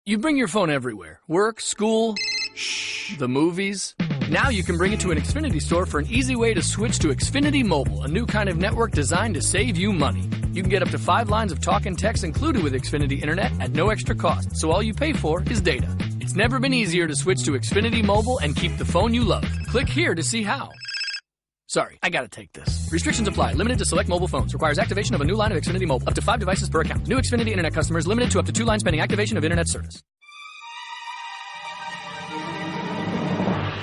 You bring your phone everywhere. Work, school, the movies. Now you can bring it to an Xfinity store for an easy way to switch to Xfinity Mobile, a new kind of network designed to save you money. You can get up to 5 lines of talk and text included with Xfinity Internet at no extra cost, so all you pay for is data. It's never been easier to switch to Xfinity Mobile and keep the phone you love. Click here to see how. Sorry, I gotta take this. Restrictions apply. Limited to select mobile phones. Requires activation of a new line of Xfinity Mobile. Up to 5 devices per account. New Xfinity Internet customers limited to up to 2 lines pending activation of Internet service.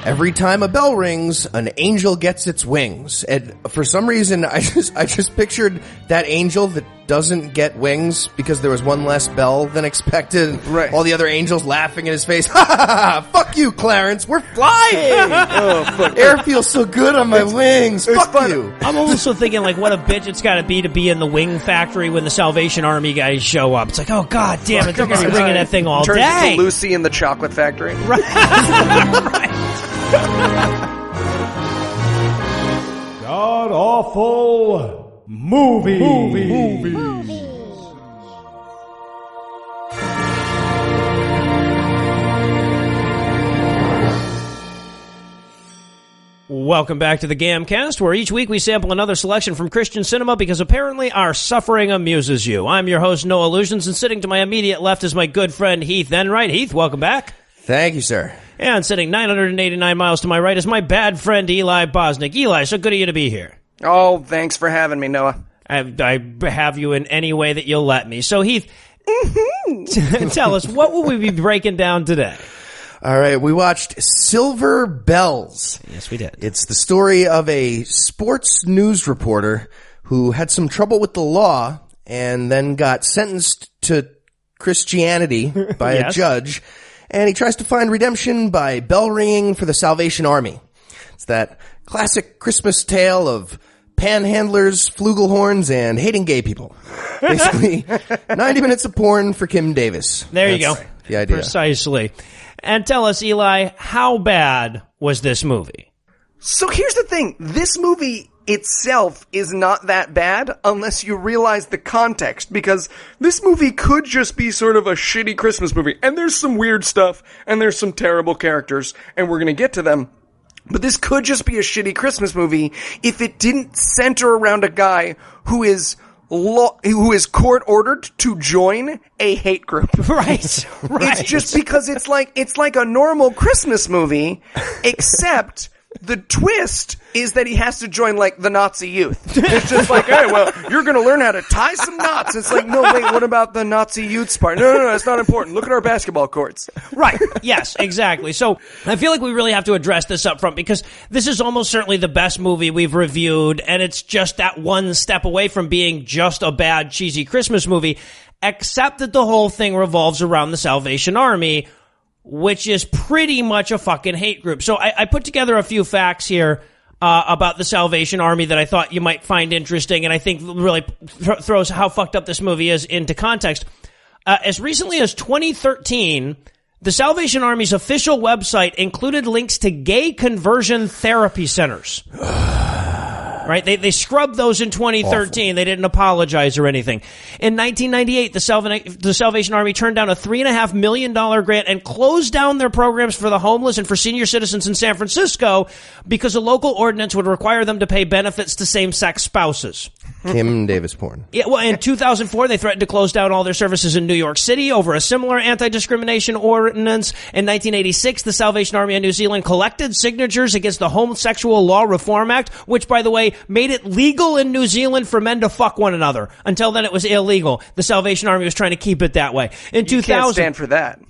Every time a bell rings, an angel gets its wings. And for some reason, I just pictured that angel that doesn't get wings because there was one less bell than expected. Right. All the other angels laughing in his face. Ha ha ha! Fuck you, Clarence. We're flying. Fuck. Air feels so good on my wings. Fuck fun. you. I'm also thinking, like, what a bitch it's got to be in the wing factory when the Salvation Army guys show up. It's like, oh, god damn it, they're going to be ringing that thing all Turns day. into Lucy in the chocolate factory. Right. Right. God awful movies. Welcome back to the GAMcast, where each week we sample another selection from Christian cinema because apparently our suffering amuses you. I'm your host, Noah Lugeons, and sitting to my immediate left is my good friend Heath Enwright. Heath, welcome back. Thank you, sir. And sitting 989 miles to my right is my bad friend Eli Bosnick. Eli, so good of you to be here. Oh, thanks for having me, Noah. I have you in any way that you'll let me. So, Heath, tell us, what will we be breaking down today? All right, we watched Silver Bells. Yes, we did. It's the story of a sports news reporter who had some trouble with the law and then got sentenced to Christianity by Yes. a judge, and he tries to find redemption by bell ringing for the Salvation Army. It's that classic Christmas tale of panhandlers, flugelhorns, and hating gay people. Basically, 90 minutes of porn for Kim Davis. There you That's go. the idea. Precisely. And tell us, Eli, how bad was this movie? So here's the thing. This movie itself is not that bad unless you realize the context, because this movie could just be sort of a shitty Christmas movie. And there's some weird stuff, and there's some terrible characters, and we're going to get to them. But this could just be a shitty Christmas movie if it didn't center around a guy who is court ordered to join a hate group. Right. It's just because it's like a normal Christmas movie, except the twist is that he has to join, like, the Nazi youth. It's just like, hey, well, you're going to learn how to tie some knots. It's like, no, wait, what about the Nazi youth's part? No, it's not important. Look at our basketball courts. Right. Yes, exactly. So I feel like we really have to address this up front because this is almost certainly the best movie we've reviewed, and it's just that one step away from being just a bad, cheesy Christmas movie, except that the whole thing revolves around the Salvation Army, which is pretty much a fucking hate group. So I put together a few facts here about the Salvation Army that I thought you might find interesting, and I think really throws how fucked up this movie is into context. As recently as 2013, the Salvation Army's official website included links to gay conversion therapy centers. Right? They scrubbed those in 2013. Awful. They didn't apologize or anything. In 1998, the Salvation Army turned down a $3.5 million grant and closed down their programs for the homeless and for senior citizens in San Francisco because a local ordinance would require them to pay benefits to same-sex spouses. Kim Davis porn. Yeah, well, in 2004, they threatened to close down all their services in New York City over a similar anti-discrimination ordinance. In 1986, the Salvation Army of New Zealand collected signatures against the Homosexual Law Reform Act, which, by the way, made it legal in New Zealand for men to fuck one another. Until then, it was illegal. The Salvation Army was trying to keep it that way. In 2000, can't stand for that.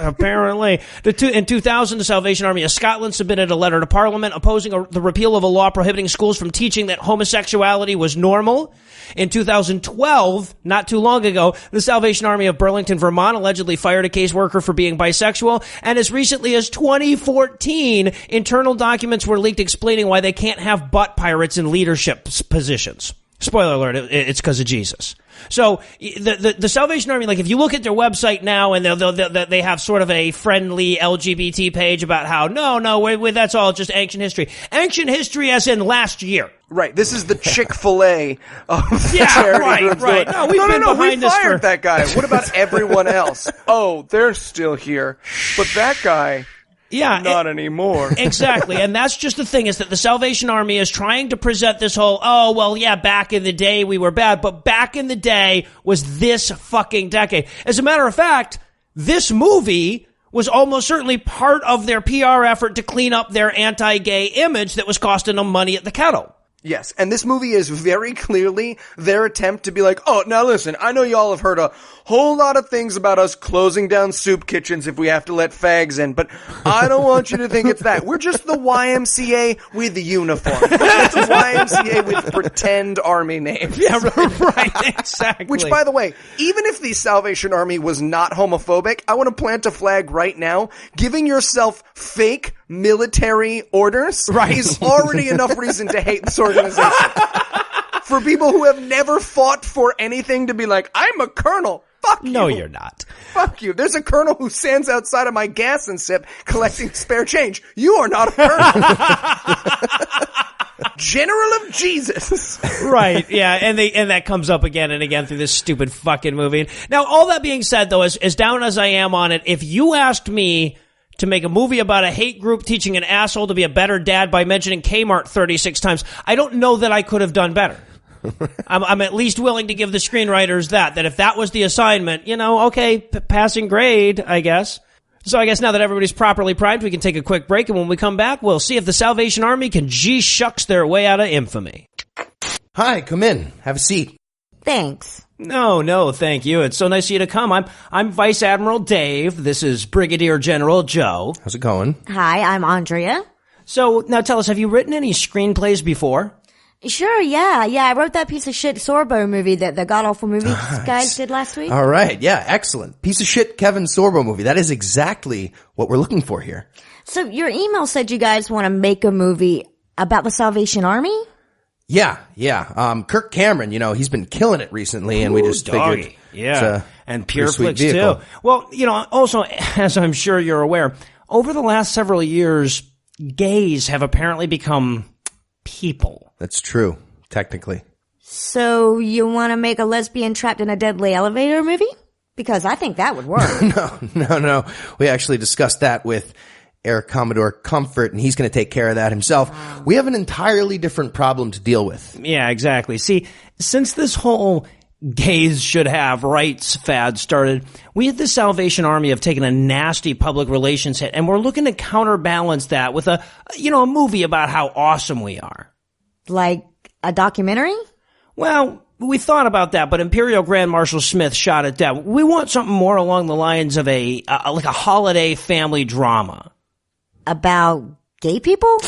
Apparently. In 2000, the Salvation Army of Scotland submitted a letter to Parliament opposing the repeal of a law prohibiting schools from teaching that homosexuality was normal. In 2012, not too long ago, the Salvation Army of Burlington, Vermont allegedly fired a caseworker for being bisexual, and as recently as 2014, internal documents were leaked explaining why they can't have butt pirates in leadership positions. Spoiler alert, it's because of Jesus. So the Salvation Army, like, if you look at their website now, and they have sort of a friendly LGBT page about how no, that's all just ancient history. Ancient history as in last year. Right, this is the Chick-fil-A of Yeah, charity right, groups. right. No, we've been behind we this fired for- that guy. What about everyone else? Oh, they're still here. But that guy, Yeah, not anymore. Exactly, and that's just the thing, is that the Salvation Army is trying to present this whole, oh, well, yeah, back in the day we were bad, but back in the day was this fucking decade. As a matter of fact, this movie was almost certainly part of their PR effort to clean up their anti-gay image that was costing them money at the kettle. Yes, and this movie is very clearly their attempt to be like, oh, now listen, I know y'all have heard a whole lot of things about us closing down soup kitchens if we have to let fags in, but I don't want you to think it's that. We're just the YMCA with the uniform. It's YMCA with pretend army names. Yeah, right, exactly. Which, by the way, even if the Salvation Army was not homophobic, I want to plant a flag right now. Giving yourself fake military orders is already enough reason to hate this organization. For people who have never fought for anything to be like, I'm a colonel. Fuck you. No, you're not. Fuck you. There's a colonel who stands outside of my gas and sip collecting spare change. You are not a colonel. General of Jesus. Right, yeah, and that comes up again and again through this stupid fucking movie. Now, all that being said, though, as down as I am on it, if you asked me to make a movie about a hate group teaching an asshole to be a better dad by mentioning Kmart 36 times, I don't know that I could have done better. I'm at least willing to give the screenwriters that if that was the assignment, okay, passing grade, I guess. So I guess now that everybody's properly primed, we can take a quick break, and when we come back, we'll see if the Salvation Army can G-shucks their way out of infamy. Hi, come in. Have a seat. Thanks. No, thank you. It's so nice of you to come. I'm Vice Admiral Dave. This is Brigadier General Joe. How's it going? Hi, I'm Andrea. So now tell us, have you written any screenplays before? Sure, yeah. I wrote that piece of shit Sorbo movie that the god-awful movie guys did last week. All right, yeah, excellent. Piece of shit Kevin Sorbo movie. That is exactly what we're looking for here. So your email said you guys want to make a movie about the Salvation Army? Yeah. Kirk Cameron, he's been killing it recently, and we just figured. Yeah, and Pure sweet Flicks vehicle. too. Well, also, as I'm sure you're aware, over the last several years, gays have apparently become people. That's true, technically. So you want to make a lesbian trapped in a deadly elevator movie? Because I think that would work. No. We actually discussed that with Air Commodore Comfort, and he's going to take care of that himself. Wow. We have an entirely different problem to deal with. Yeah, exactly. See, since this whole gays should have rights fad started, we at the Salvation Army have taken a nasty public relations hit, and we're looking to counterbalance that with a movie about how awesome we are. Like a documentary? Well, we thought about that, but Imperial Grand Marshal Smith shot it down. We want something more along the lines of a holiday family drama. About gay people?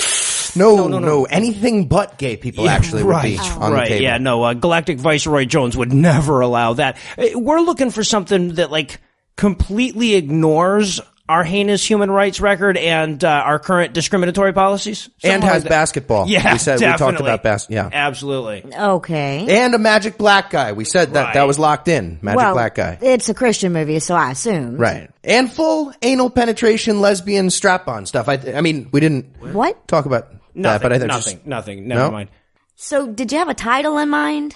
No. Anything but gay people actually would be on the table. Yeah, no, Galactic Viceroy Jones would never allow that. We're looking for something that, completely ignores our heinous human rights record and our current discriminatory policies. And has basketball. Yeah, we talked about basketball. Yeah. Absolutely. Okay. And a magic black guy. We said that was locked in. Magic black guy. It's a Christian movie, so I assume. Right. And full anal penetration, lesbian strap-on stuff. I mean, we didn't talk about that, but I think nothing. Never mind. So, did you have a title in mind?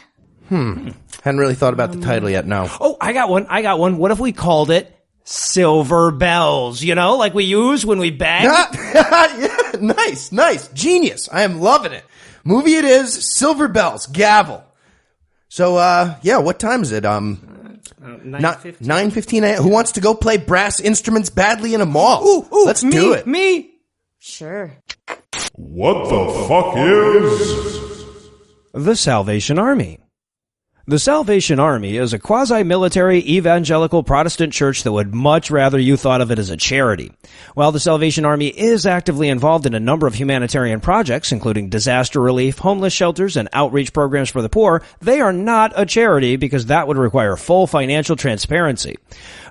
Hadn't really thought about the title yet, no. Oh, I got one. What if we called it Silver Bells, like we use when we bang? Yeah, nice. Genius. I am loving it. Movie it is, Silver Bells, gavel. So, what time is it? 9:15 a.m. Who wants to go play brass instruments badly in a mall? Ooh, let's do it. Me? Sure. What the fuck is the Salvation Army? The Salvation Army is a quasi-military evangelical Protestant church that would much rather you thought of it as a charity. While the Salvation Army is actively involved in a number of humanitarian projects, including disaster relief, homeless shelters, and outreach programs for the poor, they are not a charity because that would require full financial transparency.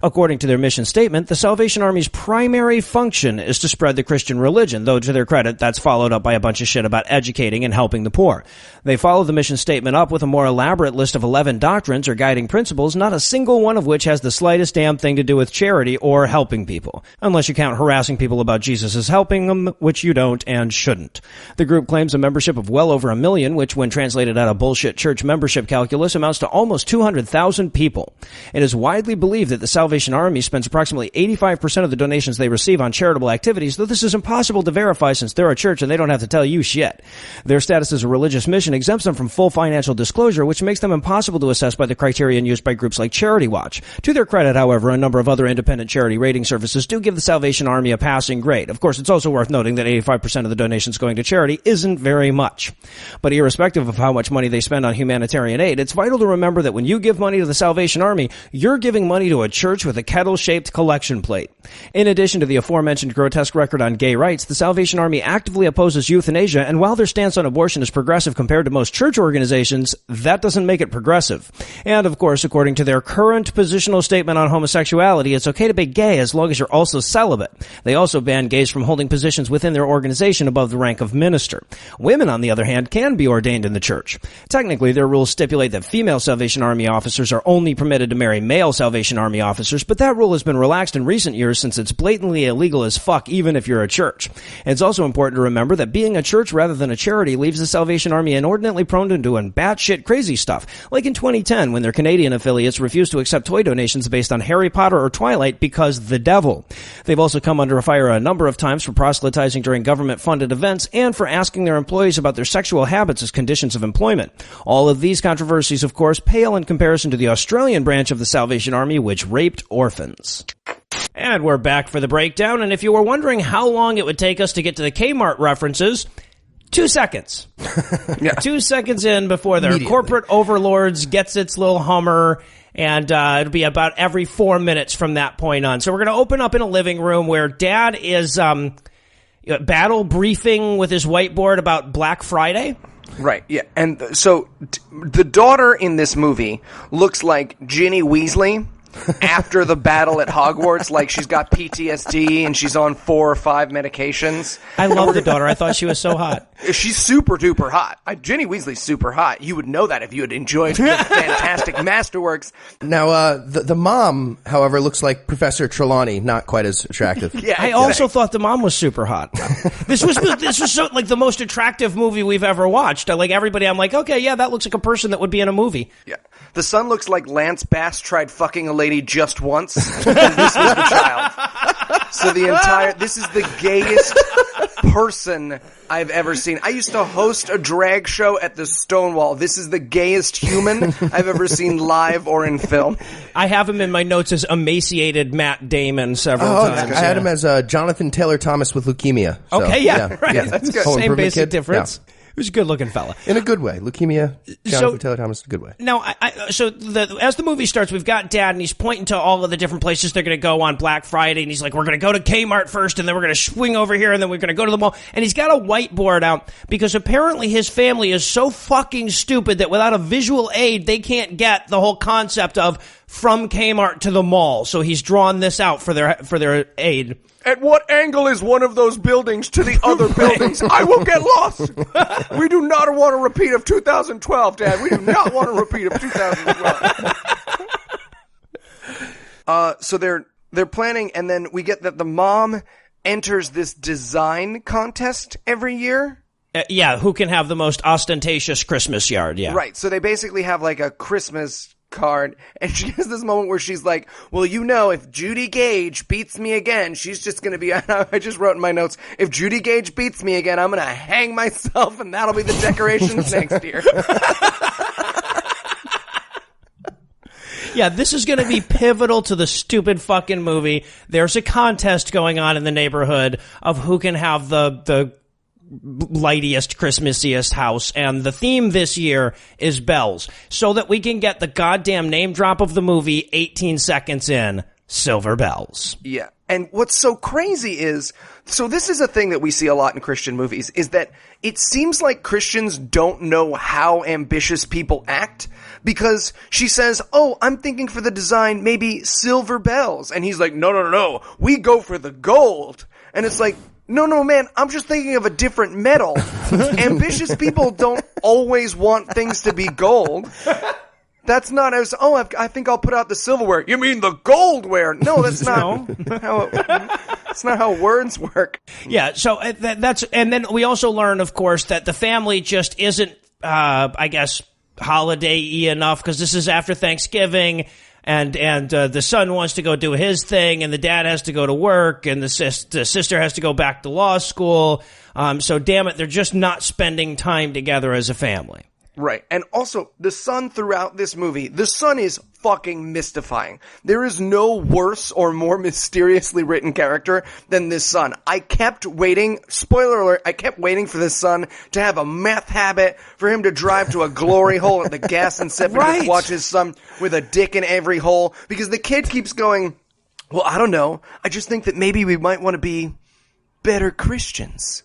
According to their mission statement, the Salvation Army's primary function is to spread the Christian religion, though to their credit, that's followed up by a bunch of shit about educating and helping the poor. They follow the mission statement up with a more elaborate list of 11 doctrines or guiding principles, not a single one of which has the slightest damn thing to do with charity or helping people. Unless you count harassing people about Jesus as helping them, which you don't and shouldn't. The group claims a membership of well over 1 million, which when translated out of bullshit church membership calculus amounts to almost 200,000 people. It is widely believed that the Salvation Army spends approximately 85% of the donations they receive on charitable activities, though this is impossible to verify since they're a church and they don't have to tell you shit. Their status as a religious mission exempts them from full financial disclosure, which makes them impossible to assess by the criterion used by groups like Charity Watch. To their credit, however, a number of other independent charity rating services do give the Salvation Army a passing grade. Of course, it's also worth noting that 85% of the donations going to charity isn't very much. But irrespective of how much money they spend on humanitarian aid, it's vital to remember that when you give money to the Salvation Army, you're giving money to a church with a kettle-shaped collection plate. In addition to the aforementioned grotesque record on gay rights, the Salvation Army actively opposes euthanasia, and while their stance on abortion is progressive compared to most church organizations, that doesn't make it progressive. And of course, according to their current positional statement on homosexuality, it's okay to be gay as long as you're also celibate. They also ban gays from holding positions within their organization above the rank of minister. Women, on the other hand, can be ordained in the church. Technically, their rules stipulate that female Salvation Army officers are only permitted to marry male Salvation Army officers, but that rule has been relaxed in recent years since it's blatantly illegal as fuck even if you're a church. It's also important to remember that being a church rather than a charity leaves the Salvation Army inordinately prone to doing batshit crazy stuff, like in 2010 when their Canadian affiliates refused to accept toy donations based on Harry Potter or Twilight because the devil. They've also come under fire a number of times for proselytizing during government-funded events and for asking their employees about their sexual habits as conditions of employment. All of these controversies, of course, pale in comparison to the Australian branch of the Salvation Army, which raped orphans. And we're back for the breakdown, and if you were wondering how long it would take us to get to the Kmart references, 2 seconds. Yeah. 2 seconds in before their corporate overlords gets its little Hummer, and it'll be about every 4 minutes from that point on. So we're going to open up in a living room where Dad is battle briefing with his whiteboard about Black Friday. Right, yeah. And so the daughter in this movie looks like Ginny Weasley after the battle at Hogwarts, like she's got PTSD and she's on 4 or 5 medications. I love the daughter. I thought she was so hot. She's super duper hot. Ginny Weasley's super hot. You would know that if you had enjoyed the fantastic masterworks. Now, the mom, however, looks like Professor Trelawney, not quite as attractive. Yeah, I also thought the mom was super hot. This was so like the most attractive movie we've ever watched. Like everybody, I'm like, okay, yeah, that looks like a person that would be in a movie. Yeah. The son looks like Lance Bass tried fucking a lady just once, and this was the child. So this is the gayest person I've ever seen. I used to host a drag show at the Stonewall. This is the gayest human I've ever seen live or in film. I have him in my notes as emaciated Matt Damon several times. I had him as Jonathan Taylor Thomas with leukemia. So, okay, right. Yeah. That's good. Same basic kid. difference. Yeah. He was a good-looking fella. In a good way. Leukemia, Jonathan Taylor Thomas, a good way. Now, as the movie starts, we've got Dad, and he's pointing to all of the different places they're going to go on Black Friday, and he's like, we're going to go to Kmart first, and then we're going to swing over here, and then we're going to go to the mall. And he's got a whiteboard out, because apparently his family is so fucking stupid that without a visual aid, they can't get the whole concept of from Kmart to the mall. So he's drawn this out for their aid. At what angle is one of those buildings to the other buildings? I will get lost. We do not want a repeat of 2012, Dad. We do not want a repeat of 2012. So they're planning, and then we get that the mom enters this design contest every year. Who can have the most ostentatious Christmas yard? Yeah, right. So they basically have like a Christmas card, and she has this moment where she's like, well, if Judy Gage beats me again, she's just gonna be, I just wrote in my notes, if Judy Gage beats me again, I'm gonna hang myself, and that'll be the decorations next year. Yeah, this is going to be pivotal to the stupid fucking movie. There's a contest going on in the neighborhood of who can have the lightiest, Christmassiest house, and the theme this year is bells, so that we can get the goddamn name drop of the movie 18 seconds in, Silver Bells. Yeah, and what's so crazy is, so this is a thing that we see a lot in Christian movies, is that it seems like Christians don't know how ambitious people act, because she says, oh, I'm thinking for the design, maybe silver bells. And he's like, no, we go for the gold. And it's like, no, man, I'm just thinking of a different metal. Ambitious people don't always want things to be gold. That's not as, I think I'll put out the silverware. You mean the goldware? No, that's not that's not how words work. Yeah, so that's, and then we also learn, of course, that the family just isn't, I guess, holiday-y enough, because this is after Thanksgiving, and the son wants to go do his thing, and the dad has to go to work, and the sister has to go back to law school. So damn it, they're just not spending time together as a family. Right. And also, the son throughout this movie, the son is fucking mystifying. There is no worse or more mysteriously written character than this son. I kept waiting, spoiler alert, I kept waiting for this son to have a meth habit, for him to drive to a glory hole at the gas and sip and just watch his son with a dick in every hole, because the kid keeps going, well, I don't know, I just think that maybe we might want to be better Christians.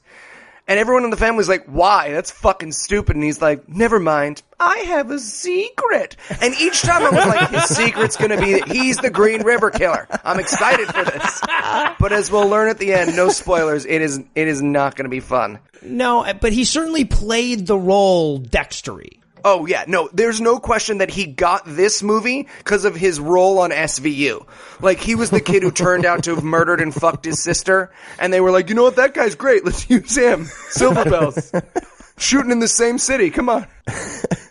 And everyone in the family's like, why? That's fucking stupid. And he's like, never mind. I have a secret. And each time I was like, his secret's going to be that he's the Green River Killer. I'm excited for this. But as we'll learn at the end, no spoilers, it is not going to be fun. No, but he certainly played the role dextery. Oh, yeah. No, there's no question that he got this movie because of his role on SVU. Like, he was the kid who turned out to have murdered and fucked his sister. And they were like, you know what? That guy's great. Let's use him. Silver Bells. Shooting in the same city. Come on.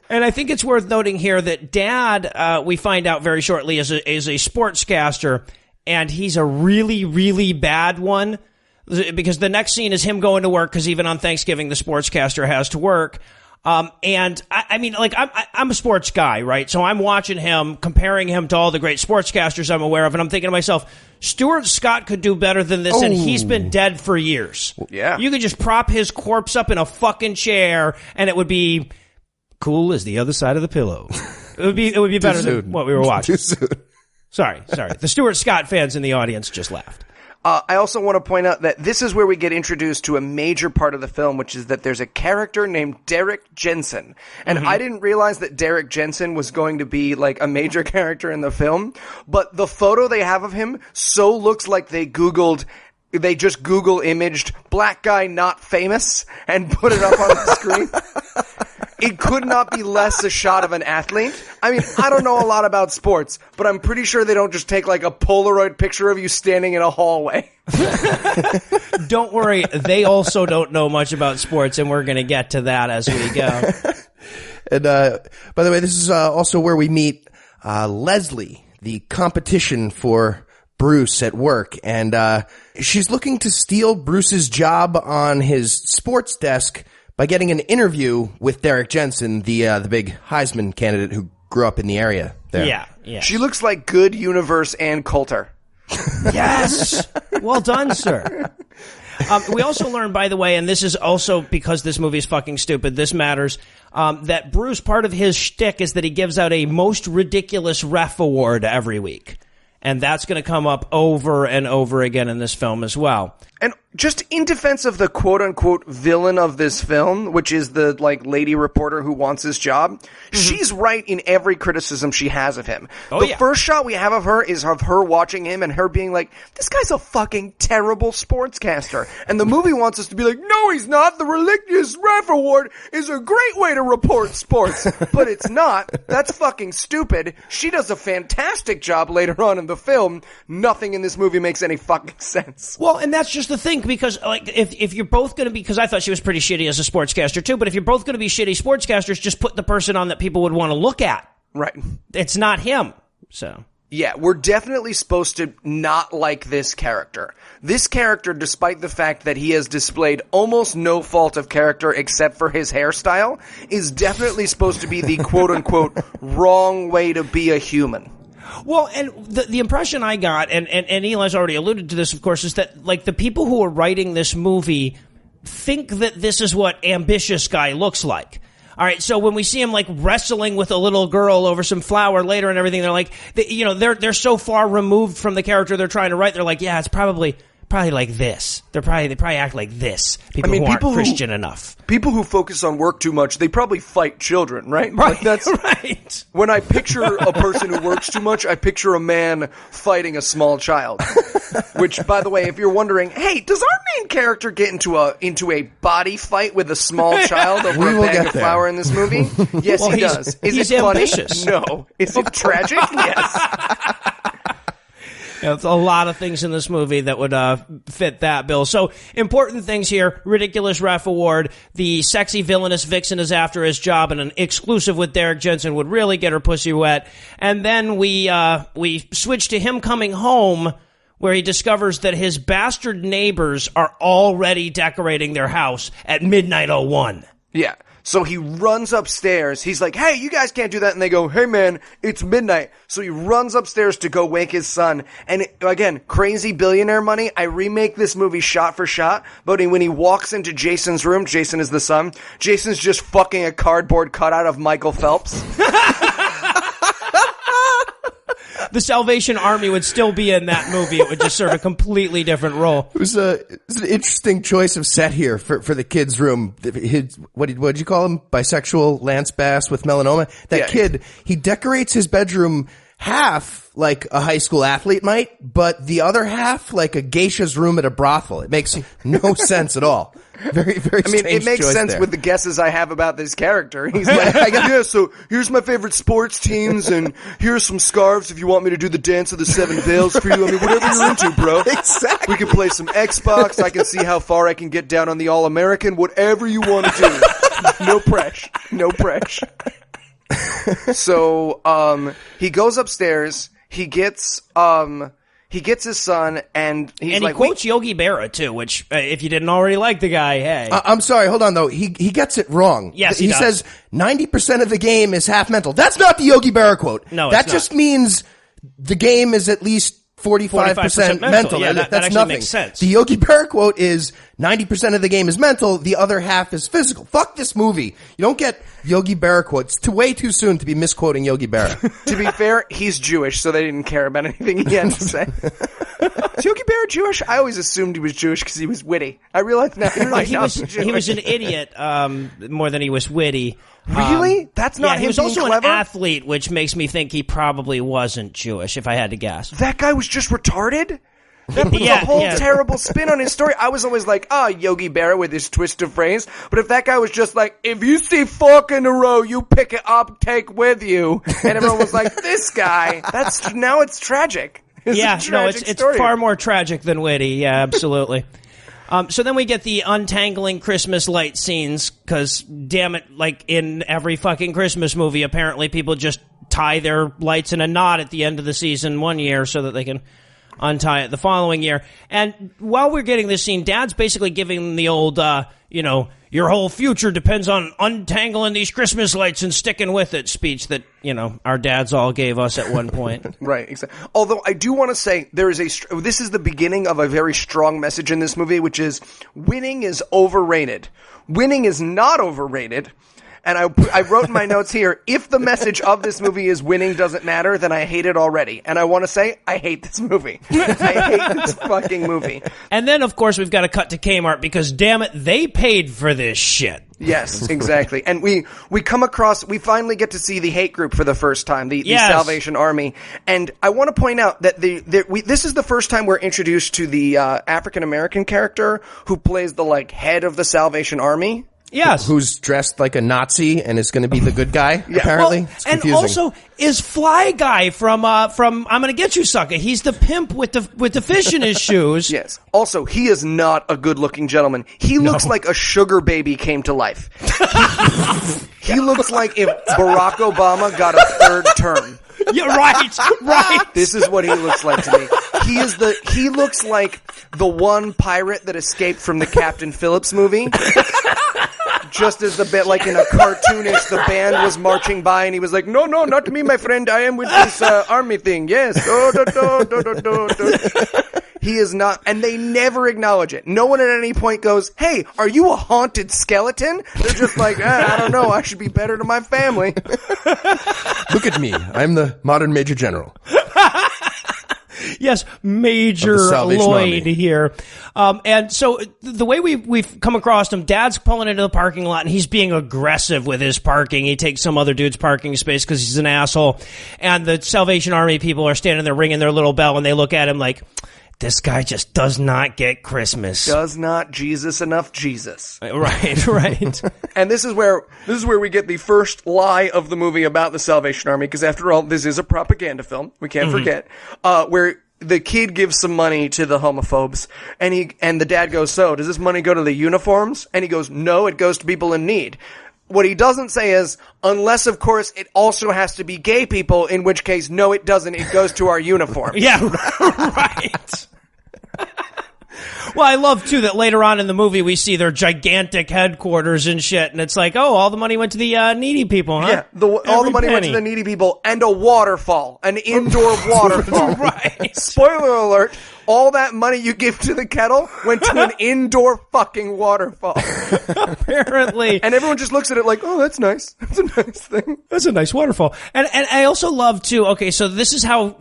And I think it's worth noting here that Dad, we find out very shortly, is a sportscaster. And he's a really, really bad one. Because the next scene is him going to work, because even on Thanksgiving, the sportscaster has to work. And I mean, like, I'm a sports guy, right? So I'm watching him, comparing him to all the great sportscasters I'm aware of, and I'm thinking to myself, Stuart Scott could do better than this, and he's been dead for years. Yeah. You could just prop his corpse up in a fucking chair, and it would be cool as the other side of the pillow. It would be better than what we were watching. Too soon. Sorry. The Stuart Scott fans in the audience just laughed. I also want to point out that this is where we get introduced to a major part of the film, which is that there's a character named Derek Jensen. And I didn't realize that Derek Jensen was going to be like a major character in the film, but the photo they have of him so looks like they just Google imaged black guy not famous and put it up on the screen. It could not be less a shot of an athlete. I mean, I don't know a lot about sports, but I'm pretty sure they don't just take like a Polaroid picture of you standing in a hallway. Don't worry, they also don't know much about sports, and we're going to get to that as we go. And by the way, this is also where we meet Leslie, the competition for Bruce at work, and she's looking to steal Bruce's job on his sports desk by getting an interview with Derek Jensen, the big Heisman candidate who grew up in the area there. Yeah. She looks like good Universe and Coulter. Yes! Well done, sir. We also learn, by the way, and this is also because this movie is fucking stupid, this matters, that Bruce, part of his shtick is that he gives out a most ridiculous ref award every week. And that's going to come up over and over again in this film as well. And just in defense of the quote-unquote villain of this film, which is the, like, lady reporter who wants his job, she's right in every criticism she has of him. The first shot we have of her is of her watching him and her being like, this guy's a fucking terrible sportscaster. And the movie wants us to be like, no, he's not. The religious ref award is a great way to report sports. But it's not. That's fucking stupid. She does a fantastic job later on in the film. Nothing in this movie makes any fucking sense. Well, and that's just the thing, because like if you're both going to be, because I thought she was pretty shitty as a sportscaster too, but if you're both going to be shitty sportscasters, just put the person on that people would want to look at. Right. It's not him. So. Yeah, we're definitely supposed to not like this character. This character, despite the fact that he has displayed almost no fault of character except for his hairstyle, is definitely supposed to be the quote-unquote wrong way to be a human. Well, and the impression I got, and Eli's already alluded to this, of course, is that, like, the people who are writing this movie think that this is what ambitious guy looks like. All right, so when we see him, like, wrestling with a little girl over some flour later and everything, they're like, they're so far removed from the character they're trying to write, they're like, yeah, it's probably probably like this. They probably act like this. People who aren't Christian enough. People who focus on work too much, they probably fight children, right? Right. Like that's right. When I picture a person who works too much, I picture a man fighting a small child. Which, by the way, if you're wondering, hey, does our main character get into a body fight with a small child over a bag of flour in this movie? Yes, he does. Is it funny? Ambitious. No. Is it tragic? Yes. There's a lot of things in this movie that would fit that bill. So, important things here. Ridiculous ref award. The sexy villainous vixen is after his job, and an exclusive with Derek Jensen would really get her pussy wet. And then we switch to him coming home, where he discovers that his bastard neighbors are already decorating their house at midnight 01. Yeah. So he runs upstairs. He's like, hey, you guys can't do that. And they go, hey, man, it's midnight. So he runs upstairs to go wake his son. And again, crazy billionaire money. I remake this movie shot for shot. But when he walks into Jason's room, Jason is the son. Jason's just fucking a cardboard cutout of Michael Phelps. The Salvation Army would still be in that movie. It would just serve a completely different role. It was an interesting choice of set here for the kid's room. What'd you call him? Bisexual Lance Bass with melanoma? That kid, he decorates his bedroom half like a high school athlete might, but the other half like a geisha's room at a brothel. It makes no sense at all. Very, very strange. I mean, it makes sense there. with the guesses I have about this character. He's like, yeah, so here's my favorite sports teams, and here's some scarves if you want me to do the dance of the seven veils for you. I mean, whatever you're into, bro. Exactly. We can play some Xbox. I can see how far I can get down on the All-American. Whatever you want to do. No pressure. No pressure. So, he goes upstairs. He gets his son, and he quotes Yogi Berra too, which if you didn't already like the guy, hey. I'm sorry, hold on though. He gets it wrong. Yes, he does. says 90% of the game is half mental. That's not the Yogi Berra quote. No, that it's just not. means the game is at least 45% mental. Yeah, that that's actually nothing. makes sense. The Yogi Berra quote is 90% of the game is mental, the other half is physical. Fuck this movie. You don't get Yogi Berra quotes. Way too soon to be misquoting Yogi Berra. To be fair, he's Jewish, so they didn't care about anything he had to say. Is Yogi Berra Jewish? I always assumed he was Jewish because he was witty. I realize now. He was an idiot more than he was witty. Really? That's not him he was being also clever? an athlete, which makes me think he probably wasn't Jewish, if I had to guess. That guy was just retarded? That puts a whole terrible spin on his story. I was always like, Yogi Berra with his twist of phrase. But if that guy was just like, if you see fork in a row, you pick it up, take with you. And everyone was like, this guy. Now it's tragic. It's far more tragic than witty. Yeah, absolutely. So then we get the untangling Christmas light scenes, because, damn it, like in every fucking Christmas movie, apparently people just tie their lights in a knot at the end of the season one year so that they can untie it the following year. And while we're getting this scene, Dad's basically giving the old, your whole future depends on untangling these Christmas lights and sticking with it speech that, our dads all gave us at one point. Right, exactly. Although I do want to say this is the beginning of a very strong message in this movie, which is winning is overrated. Winning is not overrated. And I wrote in my notes here, if the message of this movie is winning doesn't matter, then I hate it already. And I want to say, I hate this movie. I hate this fucking movie. And then, of course, we've got to cut to Kmart because, damn it, they paid for this shit. Yes, exactly. And we finally get to see the hate group for the first time, the Salvation Army. And I want to point out that this is the first time we're introduced to the African-American character who plays the, head of the Salvation Army. Yes. Who's dressed like a Nazi and is going to be the good guy, apparently. Well, it's confusing. And also is Fly Guy from I'm Gonna Get You, Sucker. He's the pimp with the fish in his shoes. Yes. Also, he is not a good-looking gentleman. He looks like a sugar baby came to life. He looks like if Barack Obama got a third term. Yeah, right. This is what he looks like to me. He looks like the one pirate that escaped from the Captain Phillips movie. Just as the bit, like in a cartoonish, the band was marching by, and he was like, "No, not me, my friend. I am with this army thing. Yes." He is not, and they never acknowledge it. No one at any point goes, "Hey, are you a haunted skeleton?" They're just like, I don't know. I should be better to my family. Look at me. I'm the modern Major General. Yes, Major Lloyd here. And so the way we've come across him, Dad's pulling into the parking lot and he's being aggressive with his parking. He takes some other dude's parking space because he's an asshole. And the Salvation Army people are standing there ringing their little bell and they look at him like, this guy just does not get Christmas. Does not Jesus enough Jesus. Right. And this is where we get the first lie of the movie about the Salvation Army, because after all, this is a propaganda film. We can't forget. Where the kid gives some money to the homophobes, and the dad goes, so, does this money go to the uniforms? And he goes, no, it goes to people in need. What he doesn't say is, unless, of course, it also has to be gay people, in which case, no, it doesn't. It goes to our uniforms. Yeah, right. Well, I love, too, that later on in the movie, we see their gigantic headquarters and shit, and it's like, oh, all the money went to the needy people, huh? Yeah, all the money went to the needy people, and a waterfall, an indoor waterfall. Right. Spoiler alert, all that money you give to the kettle went to an indoor fucking waterfall. Apparently. And everyone just looks at it like, oh, that's nice. That's a nice thing. That's a nice waterfall. And I also love, too, okay, so this is how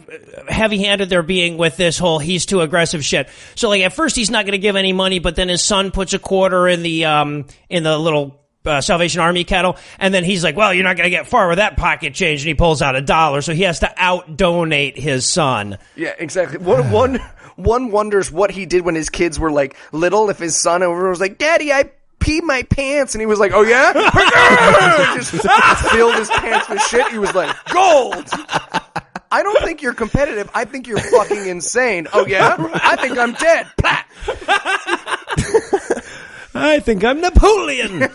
heavy-handed they're being with this whole he's too aggressive shit. So, like, at first he's not going to give any money, but then his son puts a quarter in the little Salvation Army kettle, and then he's like, well, you're not going to get far with that pocket change, and he pulls out $1, so he has to out-donate his son. Yeah, exactly. One wonders what he did when his kids were, like, little, if his son over was like, Daddy, I peed my pants, and he was like, oh yeah? Just filled his pants with shit. He was like, gold! I don't think you're competitive. I think you're fucking insane. Oh yeah? I think I'm dead. Plat! I think I'm Napoleon.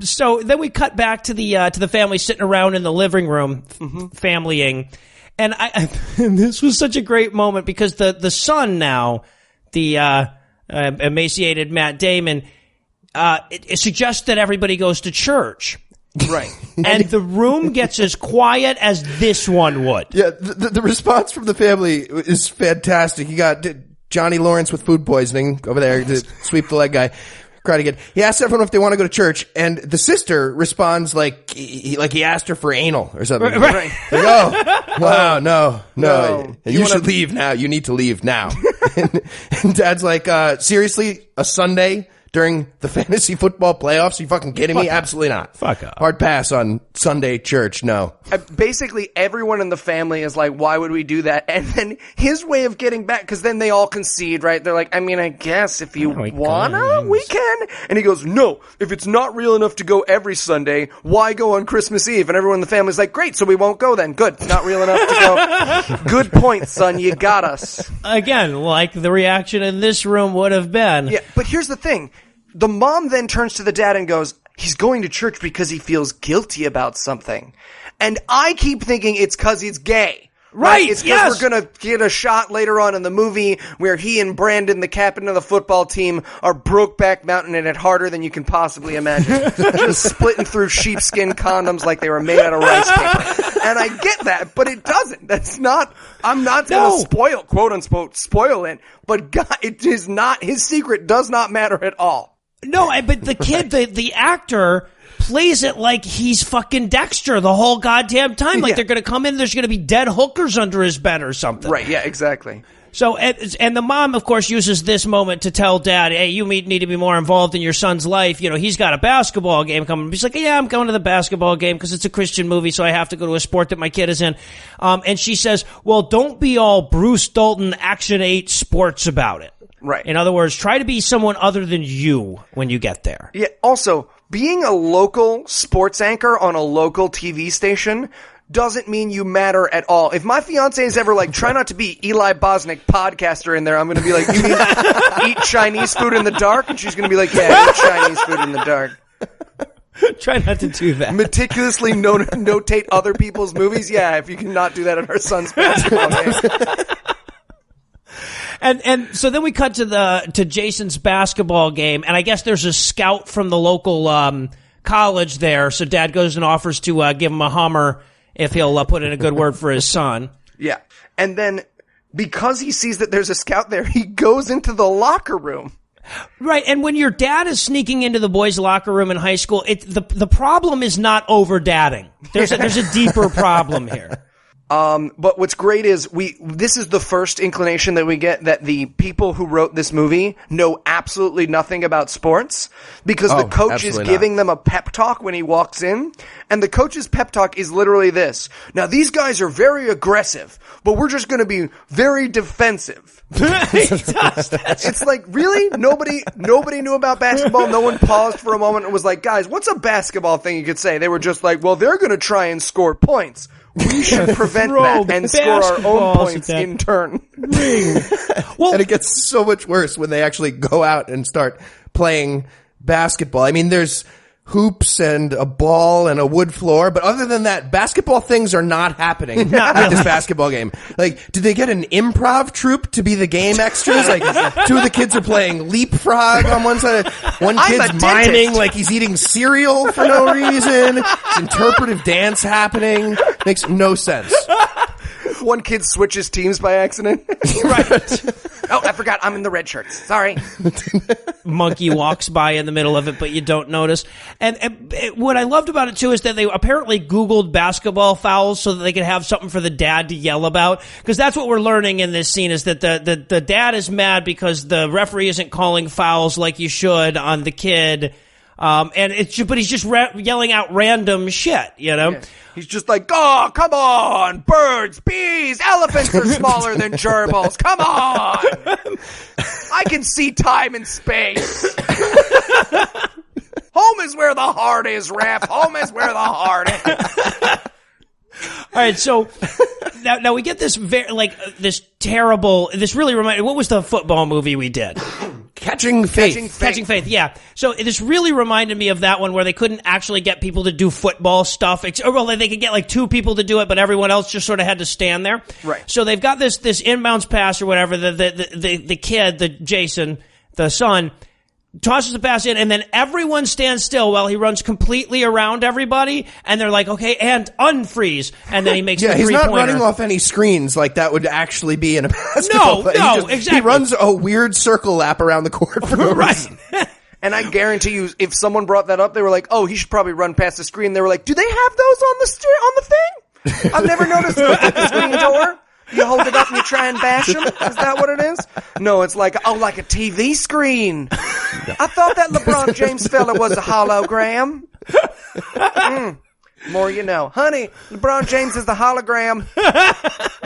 So then we cut back to the family sitting around in the living room, familying. And and this was such a great moment because the son now, the emaciated Matt Damon, it suggests that everybody goes to church. Right. And the room gets as quiet as this one would. Yeah, the response from the family is fantastic. You got Johnny Lawrence with food poisoning over there to sweep the leg guy. Cried again. He asks everyone if they want to go to church, and the sister responds like he asked her for anal or something. Right. Like, oh, wow, no. No. You should leave now. You need to leave now. and Dad's like, seriously, a Sunday during the fantasy football playoffs? Are you fucking kidding me? Absolutely not. Fuck off. Hard pass on Sunday church. No. Basically, everyone in the family is like, why would we do that? And then his way of getting back, because then they all concede, right? They're like, I mean, I guess if you wanna, we can. And he goes, no, if it's not real enough to go every Sunday, why go on Christmas Eve? And everyone in the family's like, great, so we won't go then. Good. Not real enough to go. Good point, son. You got us. Again, like the reaction in this room would have been. Yeah, but here's the thing. The mom then turns to the dad and goes, he's going to church because he feels guilty about something. And I keep thinking it's because he's gay. Right, It's because yes. we're going to get a shot later on in the movie where he and Brandon, the captain of the football team, are Brokeback Mountain it harder than you can possibly imagine. Just splitting through sheepskin condoms like they were made out of rice paper. And I get that, but it doesn't. That's not, I'm not going to spoil, quote unquote, spoil it. But God, it is not, his secret does not matter at all. No, but the kid, the actor plays it like he's fucking Dexter the whole goddamn time. Like they're going to come in, there's going to be dead hookers under his bed or something. Right, yeah, exactly. So, and the mom, of course, uses this moment to tell Dad, hey, you need to be more involved in your son's life. You know, he's got a basketball game coming. He's like, yeah, I'm going to the basketball game because it's a Christian movie, so I have to go to a sport that my kid is in. And she says, well, don't be all Bruce Dalton Action 8 sports about it. Right. In other words, try to be someone other than you when you get there. Yeah, also, being a local sports anchor on a local TV station doesn't mean you matter at all. If my fiance is ever like, try not to be Eli Bosnick podcaster in there, I'm going to be like, you mean eat Chinese food in the dark? And she's going to be like, yeah, eat Chinese food in the dark. Try not to do that. Meticulously notate other people's movies? Yeah, if you cannot do that at our son's basketball game. And so then we cut to Jason's basketball game, and I guess there's a scout from the local college there. So Dad goes and offers to give him a Hummer if he'll put in a good word for his son. Yeah, and then because he sees that there's a scout there, he goes into the locker room. Right, and when your dad is sneaking into the boys' locker room in high school, the problem is not over-dadding. There's a deeper problem here. But what's great is this is the first inclination that we get that the people who wrote this movie know absolutely nothing about sports, because the coach is giving them a pep talk when he walks in, and the coach's pep talk is literally this. Now, these guys are very aggressive, but we're just going to be very defensive. It's like, really? Nobody knew about basketball. No one paused for a moment and was like, guys, what's a basketball thing you could say? They were just like, well, they're going to try and score points. We should prevent that and score our own points in turn. Well, and it gets so much worse when they actually go out and start playing basketball. I mean, there's hoops and a ball and a wood floor, but other than that, basketball things are not happening at this basketball game. Like, did they get an improv troupe to be the game extras? Like, two of the kids are playing leapfrog on one side. One kid's miming like he's eating cereal for no reason. It's interpretive dance happening. Makes no sense. One kid switches teams by accident. Right. Oh, I forgot. I'm in the red shirts. Sorry. Monkey walks by in the middle of it, but you don't notice. And what I loved about it, too, is that they apparently Googled basketball fouls so that they could have something for the dad to yell about. Because that's what we're learning in this scene, is that the dad is mad because the referee isn't calling fouls like you should on the kid. But he's just yelling out random shit, you know? Yeah. He's just like, oh, come on, birds, bees, elephants are smaller than gerbils, come on! I can see time and space. Home is where the heart is, ref. Home is where the heart is. All right, so now we get this this really reminded. What was the football movie we did? Catching Faith. Catching Faith, yeah. So this really reminded me of that one where they couldn't actually get people to do football stuff. Well, they could get like two people to do it, but everyone else just sort of had to stand there. Right. So they've got this inbounds pass or whatever. The kid, Jason, the son, tosses the pass in, and then everyone stands still while he runs completely around everybody, and they're like, okay, and unfreeze, and then he makes the three-pointer. He's not running off any screens like that would actually be in a basketball play. Exactly. He runs a weird circle lap around the court for no reason. And I guarantee you, if someone brought that up, they were like, oh, he should probably run past the screen. They were like, do they have those on the thing? I've never noticed the screen door. You hold it up and you try and bash them? Is that what it is? No, it's like, like a TV screen. I thought that LeBron James fella was a hologram. More you know. Honey, LeBron James is the hologram.